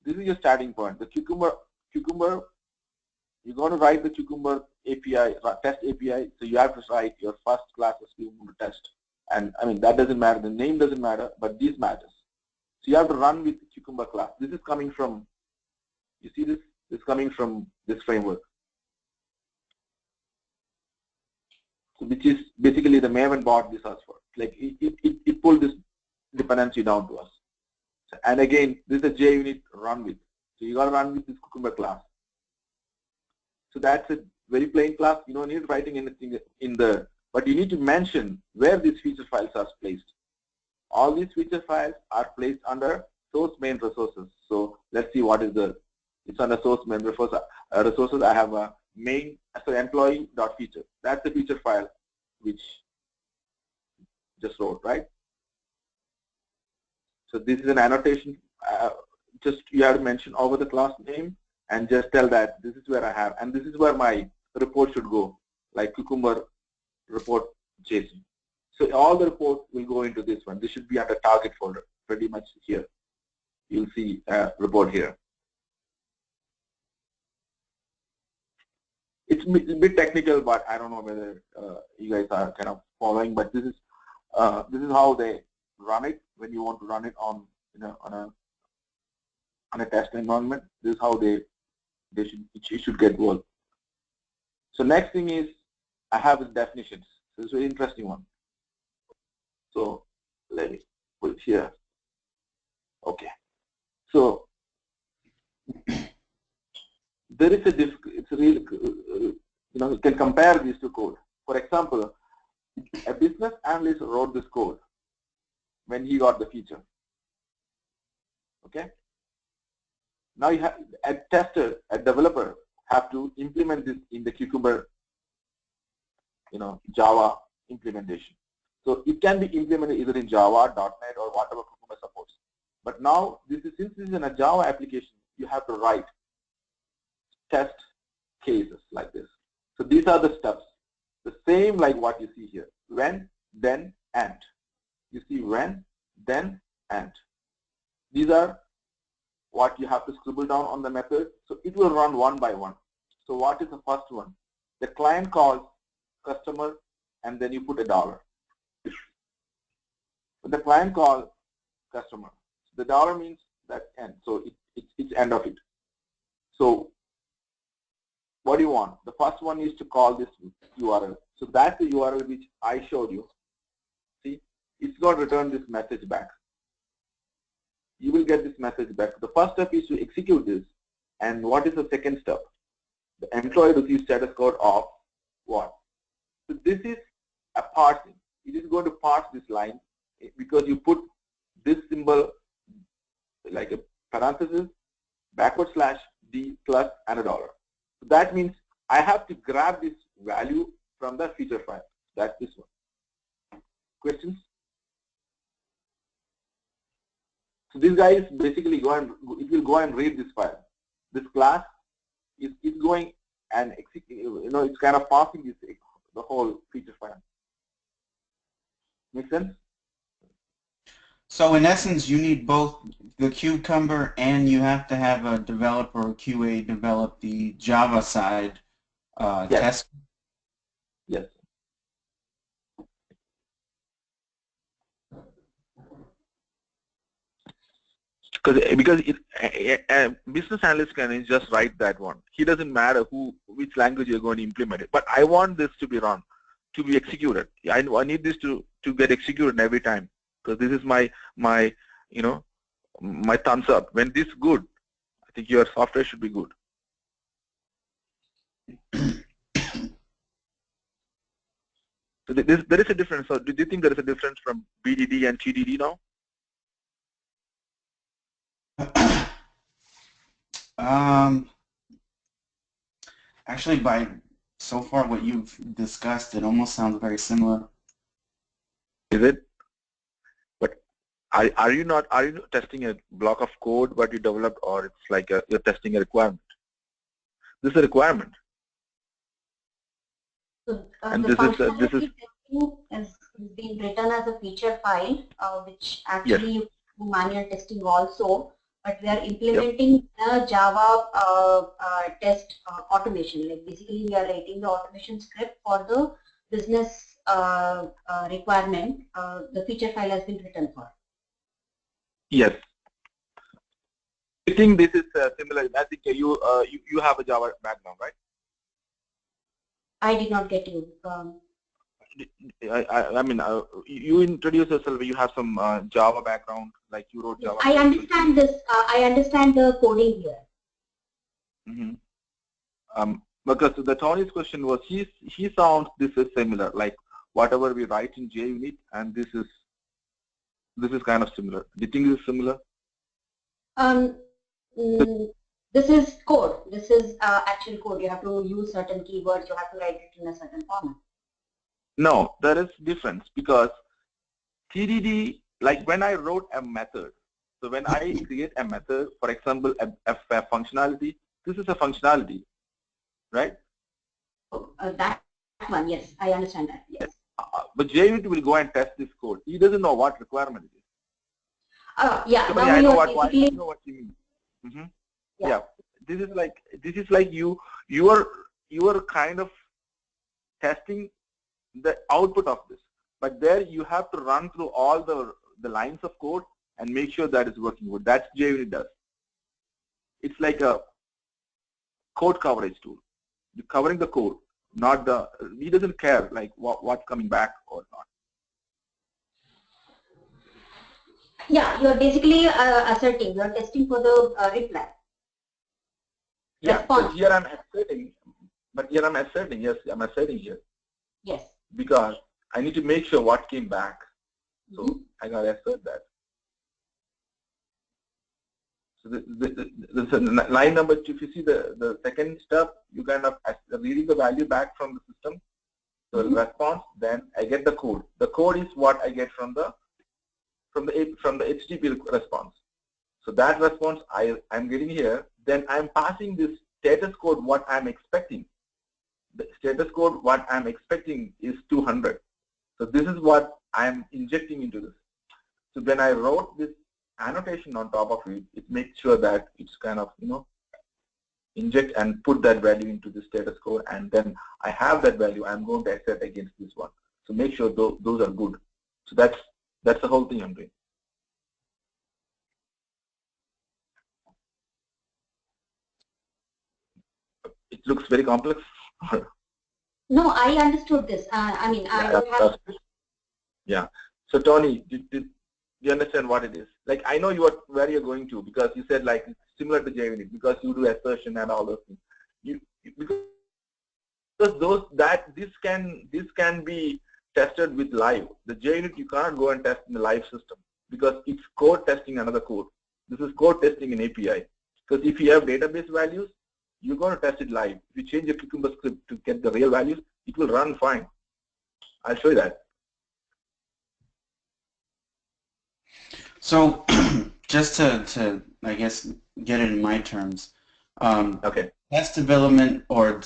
This is your starting point. The Cucumber, you're going to write the Cucumber API, test API, so you have to write your first class as Cucumber test. And I mean, that doesn't matter, the name doesn't matter, but this matters. So you have to run with the Cucumber class. This is coming from, you see this? This is coming from this framework. So which is basically the Maven bought this us for. Like it pulled this dependency down to us. And again, this is a JUnit run with. So you got to run with this Cucumber class. So that's a very plain class. You don't need writing anything in the, but you need to mention where these feature files are placed. All these feature files are placed under source main resources. So let's see what is the, it's under source main resources. I have a main, so employee.feature. That's the feature file which just wrote, right? So this is an annotation. Just you have to mention over the class name and just tell that this is where I have, and this is where my report should go, like Cucumber report JSON. So all the reports will go into this one. This should be under target folder, pretty much here. You'll see a report here. It's a bit technical, but I don't know whether you guys are kind of following. But this is how they run it when you want to run it on, you know, on a test environment. This is how it should get work. So next thing is I have the definitions. So it's a very interesting one. So let me put it here. Okay. So there is it's a real, you know, you can compare these two code. For example, a business analyst wrote this code, when he got the feature. Okay. Now you have a tester, a developer have to implement this in the Cucumber, Java implementation. So it can be implemented either in Java, .NET, or whatever Cucumber supports. But now since this is in a Java application, you have to write test cases like this. So these are the steps. The same like what you see here. When, then, and. You see when, then, and. These are what you have to scribble down on the method. So it will run one by one. So what is the first one? The client calls customer and then you put $1. When the client calls customer, the dollar means that end. So it's end of it. So what do you want? The first one is to call this URL. So that's the URL which I showed you. See, it's going to return this message back. You will get this message back. The first step is to execute this. And what is the second step? The employee receives status code of what? So this is a parsing. It is going to parse this line because you put this symbol like a parenthesis, /D plus and $1. So that means I have to grab this value from the feature file. That's this one. Questions? So this guy is basically it will go and read this file. This class is going and execute, it's kind of passing this, the whole feature file. Make sense? So in essence, you need both the Cucumber and you have to have a developer or QA develop the Java side Yes. test. Yes. Because a business analyst can just write that one. He doesn't matter which language you're going to implement it. But I want this to be run, to be executed. I need this to get executed every time, because this is my thumbs up. When this is good, I think your software should be good. So there is a difference. So do you think there is a difference from BDD and TDD now? Actually, by so far what you've discussed, it almost sounds very similar. Is it? But are you testing a block of code what you developed, or it's like you're testing a requirement? This is a requirement. So And the this is testing is being written as a feature file, which actually you do manual testing also. But we are implementing the Java test automation. Like basically, we are writing the automation script for the business requirement. The feature file has been written for. Yes. I think this is similar. I think you have a Java background, right? I did not get you. I mean, you introduce yourself. You have some Java background, like you wrote Java. I understand this. I understand the coding here. Mm-hmm. Because the Tony's question was, he sounds this is similar, like whatever we write in JUnit, and this is kind of similar. Do you think this is similar? This is code. This is actual code. You have to use certain keywords. You have to write it in a certain format. No, there is difference, because TDD, like when I wrote a method, so when I create a method, for example, a functionality, this is a functionality, right? That one, yes, I understand that, yes. But JUnit will go and test this code. He doesn't know what requirement it is. Yeah, so now I know what you mean. Mm-hmm. Yeah. This is like you are kind of testing the output of this, but there you have to run through all the lines of code and make sure that is working good. That's JUnit does. It's like a code coverage tool. You're covering the code, not he doesn't care like what's coming back or not. Yeah, you're basically asserting, you're testing for the reply. Yeah, but here I'm asserting, yes, I'm asserting here. Yes. Because I need to make sure what came back. So I got to assert that. So the line number 2, if you see the second step, you kind of reading the value back from the system. So response, then I get the code. The code is what I get from the HTTP response. So that response I'm getting here. Then I'm passing this status code what I'm expecting. The status code what I'm expecting is 200. So this is what I'm injecting into this. So when I wrote this annotation on top of it, it makes sure that it's kind of, inject and put that value into the status code, and then I have that value I'm going to assert against this one. So make sure those are good. So that's the whole thing I'm doing. It looks very complex. No, I understood this. I mean, I don't have. Yeah. So Tony, do you understand what it is? Like, I know where you're going to, because you said like similar to JUnit, because you do assertion and all those things. Because this can be tested with live. The JUnit you cannot go and test in the live system because it's code testing another code. This is code testing in API. Because if you have database values, you're going to test it live. If you change your Cucumber script to get the real values, it will run fine. I'll show you that. So just to I guess get it in my terms, Okay. test development or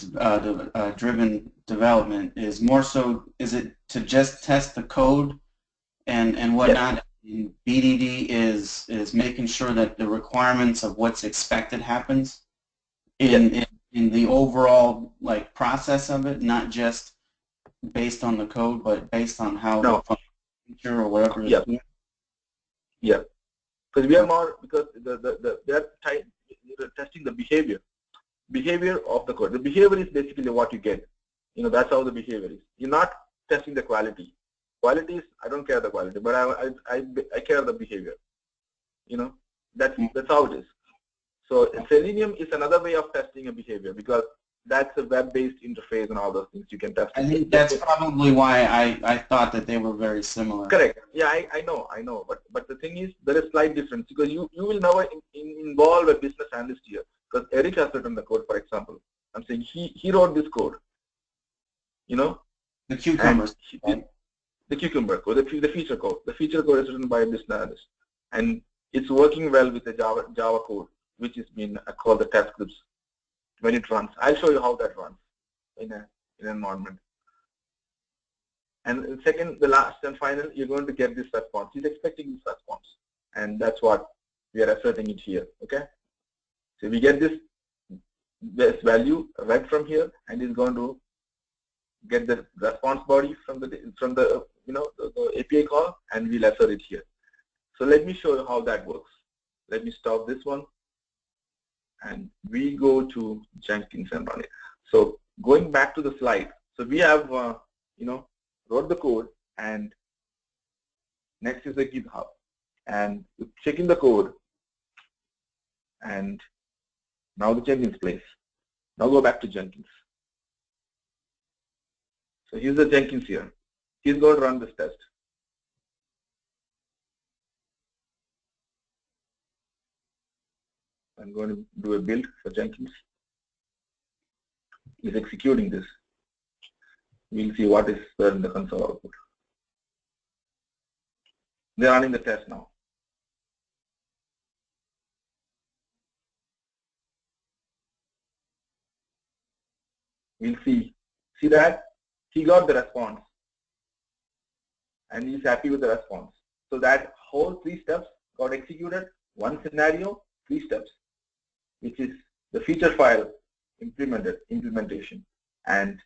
driven development is more so, is it to just test the code and whatnot? Yes. BDD is making sure that the requirements of what's expected happens in the overall like process of it, not just based on the code, but based on how the feature or whatever is doing. Yeah, because we are more, because they are testing the behavior of the code. The behavior is basically what you get. That's how the behavior is. You're not testing the quality. Quality is, I don't care the quality, but I care the behavior. That's how it is. So Selenium is another way of testing a behavior, because that's a web-based interface and all those things you can test. I think that's probably why I thought that they were very similar. Correct. Yeah, I know. But the thing is, there is slight difference, because you will never involve a business analyst here, because Eric has written the code, for example. I'm saying he wrote this code. The cucumbers. The cucumber code, the feature code. The feature code is written by a business analyst, and it's working well with the Java code, which is been called the test scripts. When it runs, I'll show you how that runs in an environment. And second, the last and final, you're going to get this response. He's expecting this response, and that's what we are asserting it here. Okay, so we get this value read from here, and he's going to get the response body from the API call, and we'll assert it here. So let me show you how that works. Let me stop this one, and we go to Jenkins and run it. So going back to the slide, so we have wrote the code, and next is the GitHub, and checking the code, and now the Jenkins place. Now go back to Jenkins. So here's the Jenkins here. He's going to run this test. I'm going to do a build for Jenkins. He's executing this. We'll see what is there in the console output. They're running the test now. We'll see that he got the response, and he's happy with the response. So that whole 3 steps got executed. One scenario, 3 steps, which is the feature file implementation, and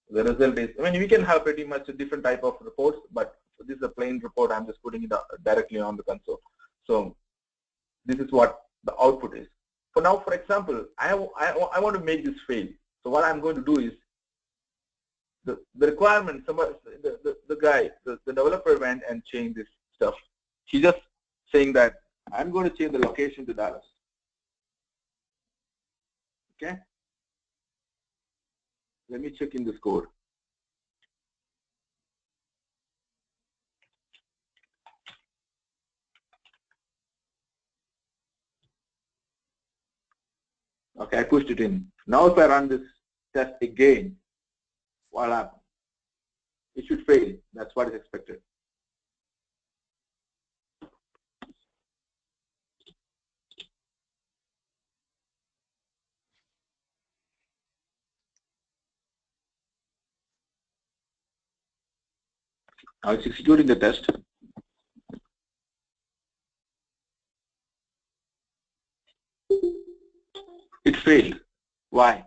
the result is, we can have pretty much a different type of reports, but this is a plain report. I'm just putting it directly on the console. So this is what the output is. For now, for example, I want to make this fail. So what I'm going to do is, the requirement, the guy, the developer went and changed this stuff. He's just saying that I'm going to change the location to Dallas. Okay? Let me check in this code. Okay, I pushed it in. Now if I run this test again, what happens? It should fail. That's what is expected. Now it's executing the test. It failed. Why?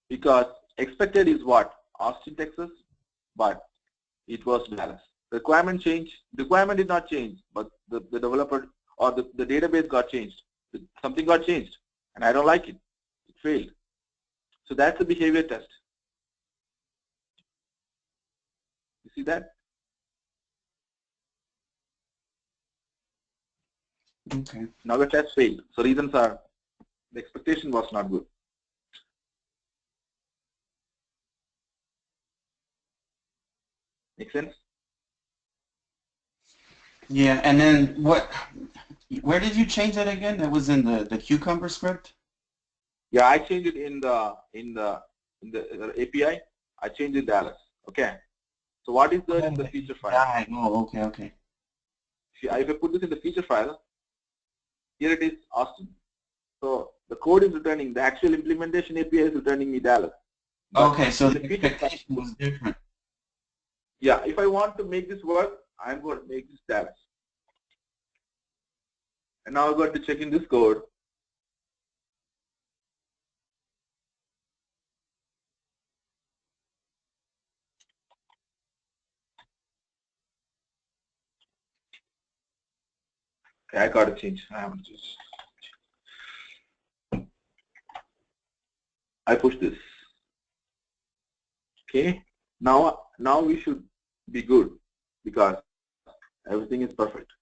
Because expected is what? Austin, Texas, but it was Dallas. The requirement changed. The requirement did not change, but the developer or the database got changed. Something got changed, and I don't like it. It failed. So that's a behavior test. You see that? Okay. Now the test failed. So reasons are the expectation was not good. Make sense? Yeah, and then where did you change that again? That was in the Cucumber script? Yeah, I changed it in the API. I changed it Dallas. Okay. So what is the feature file? Oh, okay, okay. If I put this in the feature file, here it is Austin. So the code is returning, the actual implementation API is returning me Dallas. But okay, so the expectation was different. Yeah, if I want to make this work, I'm going to make this Dallas. And now I'm going to check in this code. Okay, I got to change. I haven't changed. I push this. Okay, now we should be good because everything is perfect.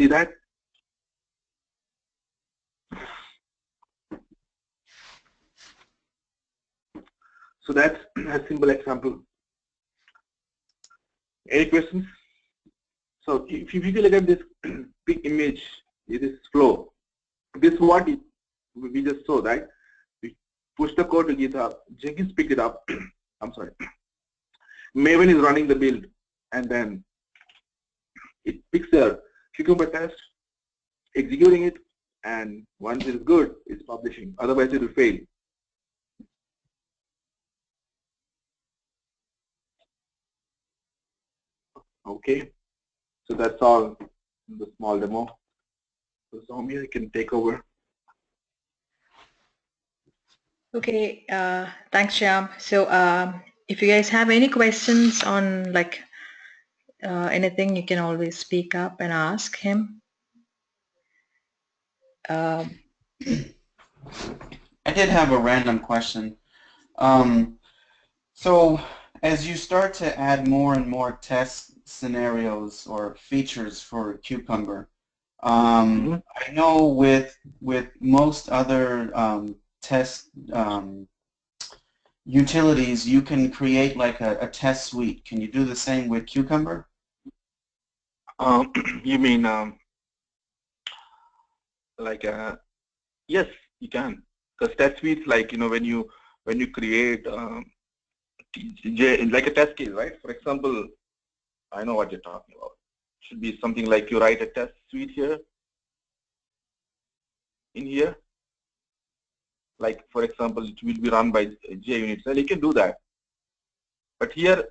See that? So that's a simple example. Any questions? So if you look at this big image, this flow, this is what we just saw, right? We push the code to GitHub, Jenkins picked it up. I'm sorry. Maven is running the build, and then it picks the Cucumber test, executing it, and once it is good, it's publishing. Otherwise, it will fail. Okay, so that's all in the small demo. So Soumya, you can take over. Okay, thanks, Shyam. So if you guys have any questions on like anything, you can always speak up and ask him. I did have a random question. So as you start to add more and more test scenarios or features for Cucumber, I know with most other test utilities, you can create like a test suite. Can you do the same with Cucumber? You mean like yes, you can, because test suites, like when you create like a test case, right? For example, I know what you're talking about. It should be something like you write a test suite here, in here. Like for example, it will be run by JUnit. So you can do that. But here,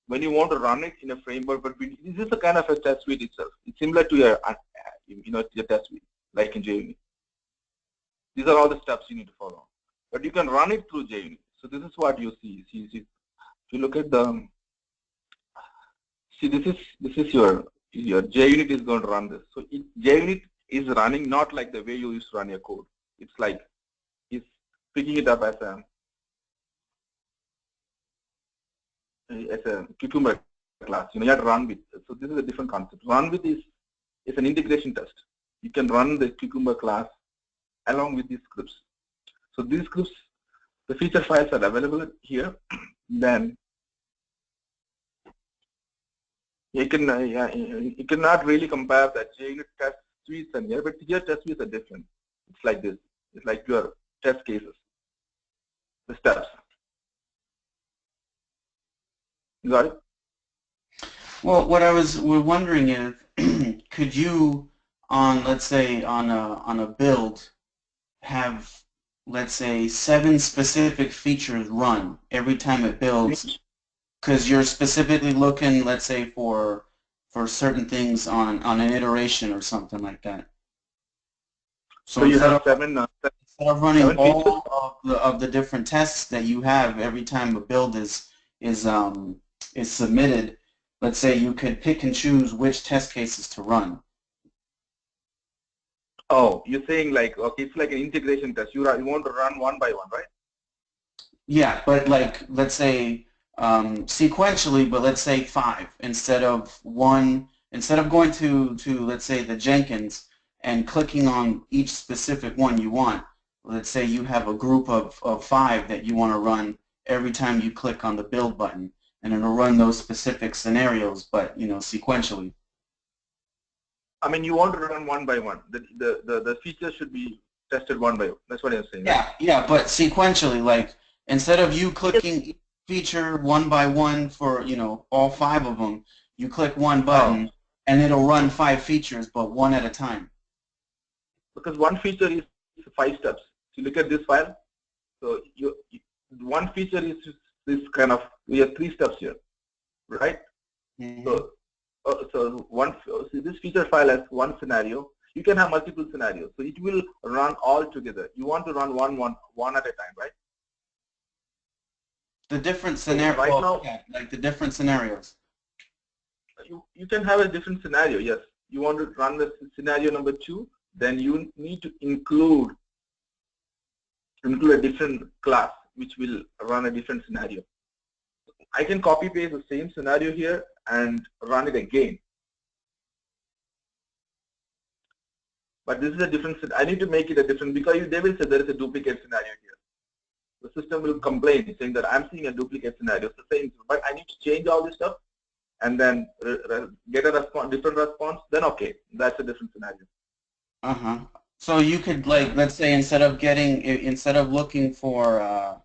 when you want to run it in a framework, but this is a kind of a test suite itself. It's similar to your your test suite, like in JUnit. These are all the steps you need to follow. But you can run it through JUnit. So this is what you see. See, if you look at the, see, this is your JUnit is going to run this. So JUnit is running not like the way you used to run your code. It's like it's picking it up as a as a Cucumber class. You have to run with. So this is a different concept. Run with is an integration test. You can run the Cucumber class along with these scripts. So these scripts, the feature files are available here. Then you cannot really compare that JUnit test suites and here, but here test suites are different. It's like this. It's like your test cases, the steps. You got it? Well, what I was wondering is, could you, let's say on a build, have, let's say, 7 specific features run every time it builds, because you're specifically looking, let's say, for certain things on an iteration or something like that. So you have 7. Instead of running all of the different tests that you have every time a build is submitted, let's say you could pick and choose which test cases to run. Oh, you're saying like, okay, it's like an integration test. You want to run one by one, right? Yeah, but like, let's say sequentially, but let's say 5 instead of 1. Instead of going to let's say the Jenkins and clicking on each specific one you want. Let's say you have a group of 5 that you want to run every time you click on the build button, and it'll run those specific scenarios, but sequentially. I mean, you want to run one by one. The features should be tested one by one. That's what I'm saying. Yeah, right? yeah, but sequentially, like instead of you clicking each feature one by one for all 5 of them, you click one button and it'll run 5 features, but one at a time. Because one feature is 5 steps. So look at this file. So one feature is this kind of, we have 3 steps here, right? Mm-hmm. So this feature file has one scenario. You can have multiple scenarios. So it will run all together. You want to run one at a time, right? The different scenarios, right now, like the different scenarios. You can have a different scenario, yes. You want to run the scenario number 2, then you need to include a different class which will run a different scenario. I can copy paste the same scenario here and run it again. But this is a different, I need to make it a different, because they will say there is a duplicate scenario here. The system will complain saying that I'm seeing a duplicate scenario. So saying, but I need to change all this stuff and then get a response, different response, then okay, that's a different scenario. Uh-huh. So you could, like, let's say instead of looking for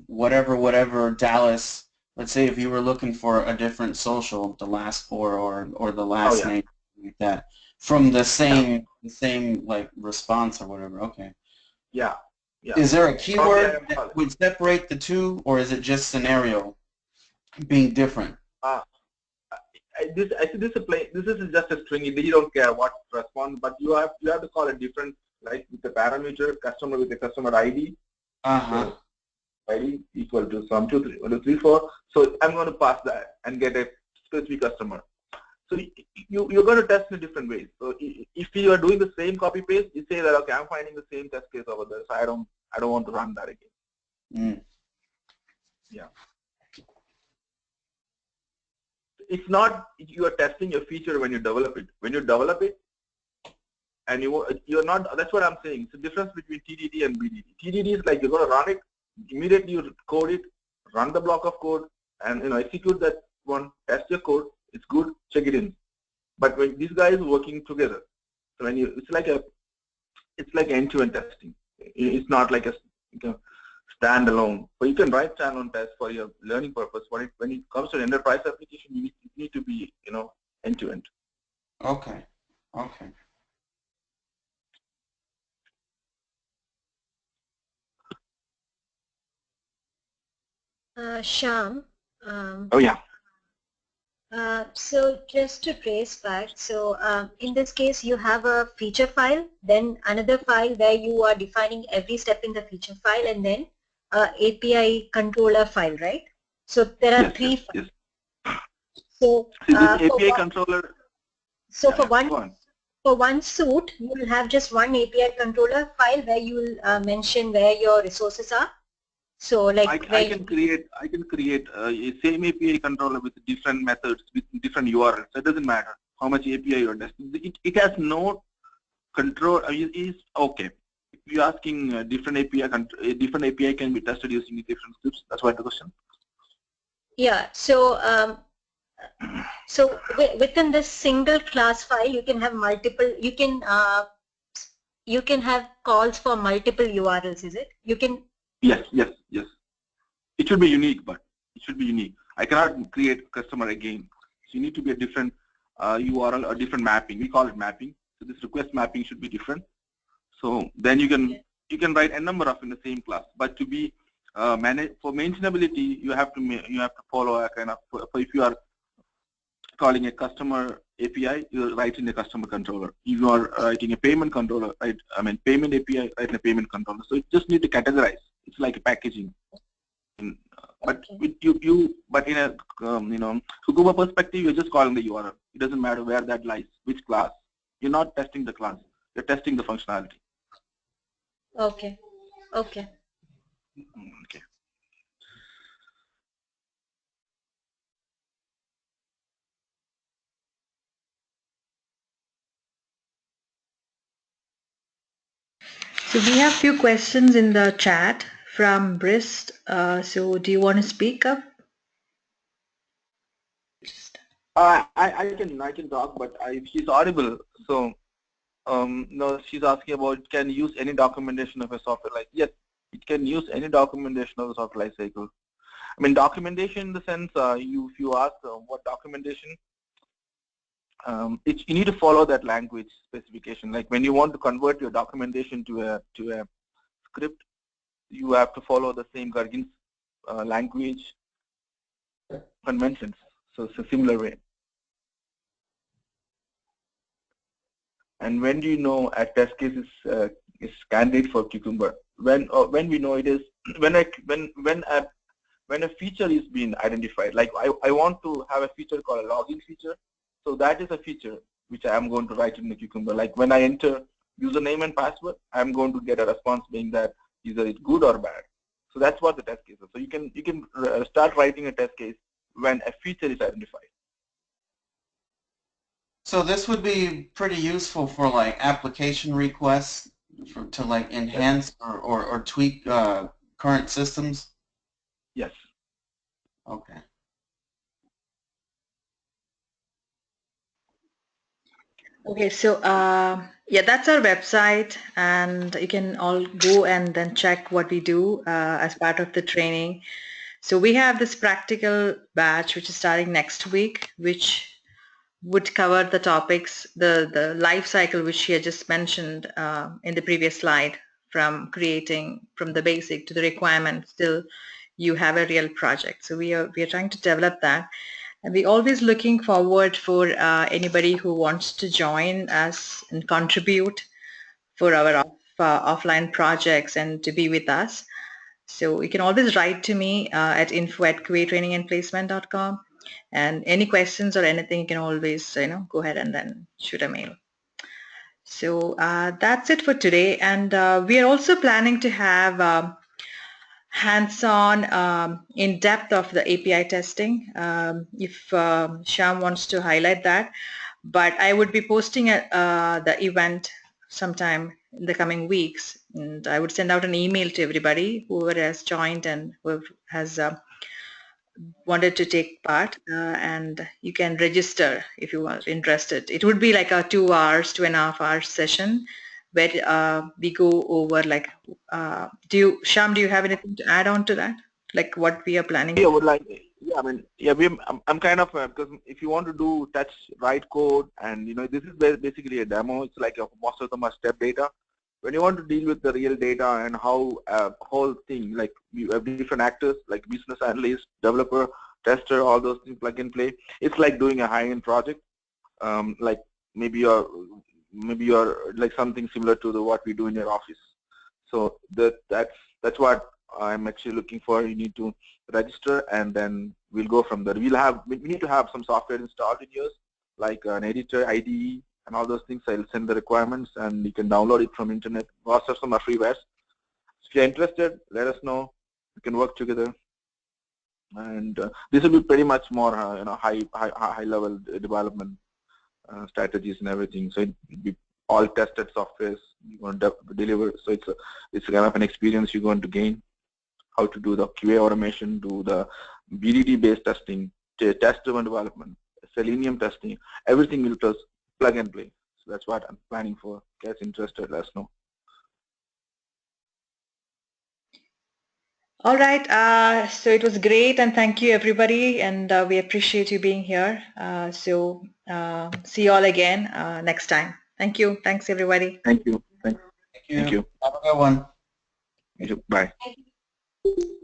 whatever Dallas, let's say if you were looking for a different social, the last 4 or the last name, like that, from the same like response or whatever. Okay. Yeah. Yeah. Is there a keyword that would separate the 2, or is it just scenario being different? This is just a string. You don't care what response, but you have to call it different, like with the parameter customer with the customer ID. So ID equal to some 2 3 1 2 3 4. So I'm going to pass that and get a specific customer. So you're going to test in different ways. So if you are doing the same copy paste, you say that okay, I'm finding the same test case over there, so I don't want to run that again. Mm. Yeah. It's not you are testing your feature when you develop it. When you develop it, and you're not. That's what I'm saying. It's the difference between TDD and BDD. TDD is like you're going to run it immediately. You code it, run the block of code, and execute that one. Test your code. It's good. Check it in. But when these guys working together, so when it's like end-to-end testing. It's not like a standalone. But you can write standalone tests for your learning purpose. When it comes to an enterprise application, you need to be end-to-end. Okay. Okay. Shyam. Oh yeah. So just to trace back, so in this case you have a feature file, then another file where you are defining every step in the feature file, and then API controller file, right? So there are 3 files. Yes. So this API controller. So for one suite, you will have just one API controller file where you will mention where your resources are. So like I can create a same API controller with different methods with different URLs. That doesn't matter how much API you're testing. It has no control. Is okay. If you're asking different API can be tested using different scripts. That's why the question. Yeah. So so within this single class file, you can have multiple. You can have calls for multiple URLs. Is it? You can. Yes. It should be unique, but it should be unique. I cannot create customer again. So you need to be a different URL or different mapping. We call it mapping. So this request mapping should be different. So then you can write a number of in the same class. But to be for maintainability, you have to follow a kind of. If you are calling a customer API, you write in a customer controller. If you are writing a payment controller, right? I mean payment API, write in a payment controller. So you just need to categorize. It's like a packaging. But with but in a Kukuba perspective, you're just calling the URL. It doesn't matter where that lies, which class. You're not testing the class. You're testing the functionality. Okay. Okay. So we have few questions in the chat from Brist. So do you want to speak up? I can talk, but she's audible. So no, she's asking about can use any documentation of a software like yes, it can use any documentation of a software lifecycle. I mean documentation in the sense if you ask what documentation, you need to follow that language specification. Like when you want to convert your documentation to a script, you have to follow the same Gargin's language conventions. So it's a similar way. And when do you know a test case is candidate for Cucumber? When we know it is when a feature is being identified. Like I want to have a feature called a login feature. So that is a feature which I am going to write in the Cucumber. Like when I enter username and password, I am going to get a response being that either it's good or bad. So that's what the test case is. So you can start writing a test case when a feature is identified. So this would be pretty useful for like application requests to like enhance or tweak current systems? Yes. Okay. Okay, so yeah, that's our website, and you can all go and then check what we do as part of the training. So we have this practical batch which is starting next week, which would cover the topics, the life cycle which she had just mentioned in the previous slide, from creating from the basic to the requirement till you have a real project. So we are trying to develop that. And we're always looking forward for anybody who wants to join us and contribute for our offline projects and to be with us. So you can always write to me at info@qatrainingandplacement.com, and any questions or anything you can always go ahead and then shoot a mail. So that's it for today, and we are also planning to have hands-on in depth of the API testing if Shyam wants to highlight that, but I would be posting the event sometime in the coming weeks, and I would send out an email to everybody whoever has joined and who has wanted to take part, and you can register if you are interested. It would be like a 2.5 hour session where we go over like Shyam, do you have anything to add on to that, like what we are planning? Yeah, I mean, yeah, I'm kind of because if you want to do touch write code, and this is basically a demo. It's like most of them are step data. When you want to deal with the real data and how whole thing, like you have different actors like business analyst, developer, tester, all those things plug and play. It's like doing a high-end project. Like maybe you're like something similar to what we do in your office. So that's what I'm actually looking for. You need to register, and then we'll go from there. We need to have some software installed in yours, like an editor, IDE, and all those things. I'll send the requirements, and you can download it from internet. Most of them are freewares. If you're interested, let us know. we can work together. And this will be pretty much more high level development strategies and everything. So it will be all tested softwares you're going to deliver. So it's kind of an experience you're going to gain. How to do the QA automation, do the BDD based testing, test-driven development, Selenium testing. Everything will just plug and play. So that's what I'm planning for. Guys interested, let us know. All right, so it was great, and thank you everybody, and we appreciate you being here. See you all again next time. Thank you. Thanks everybody. Thank you. Thank you. Thank you. Have a good one. Thank you. Bye. Thank you.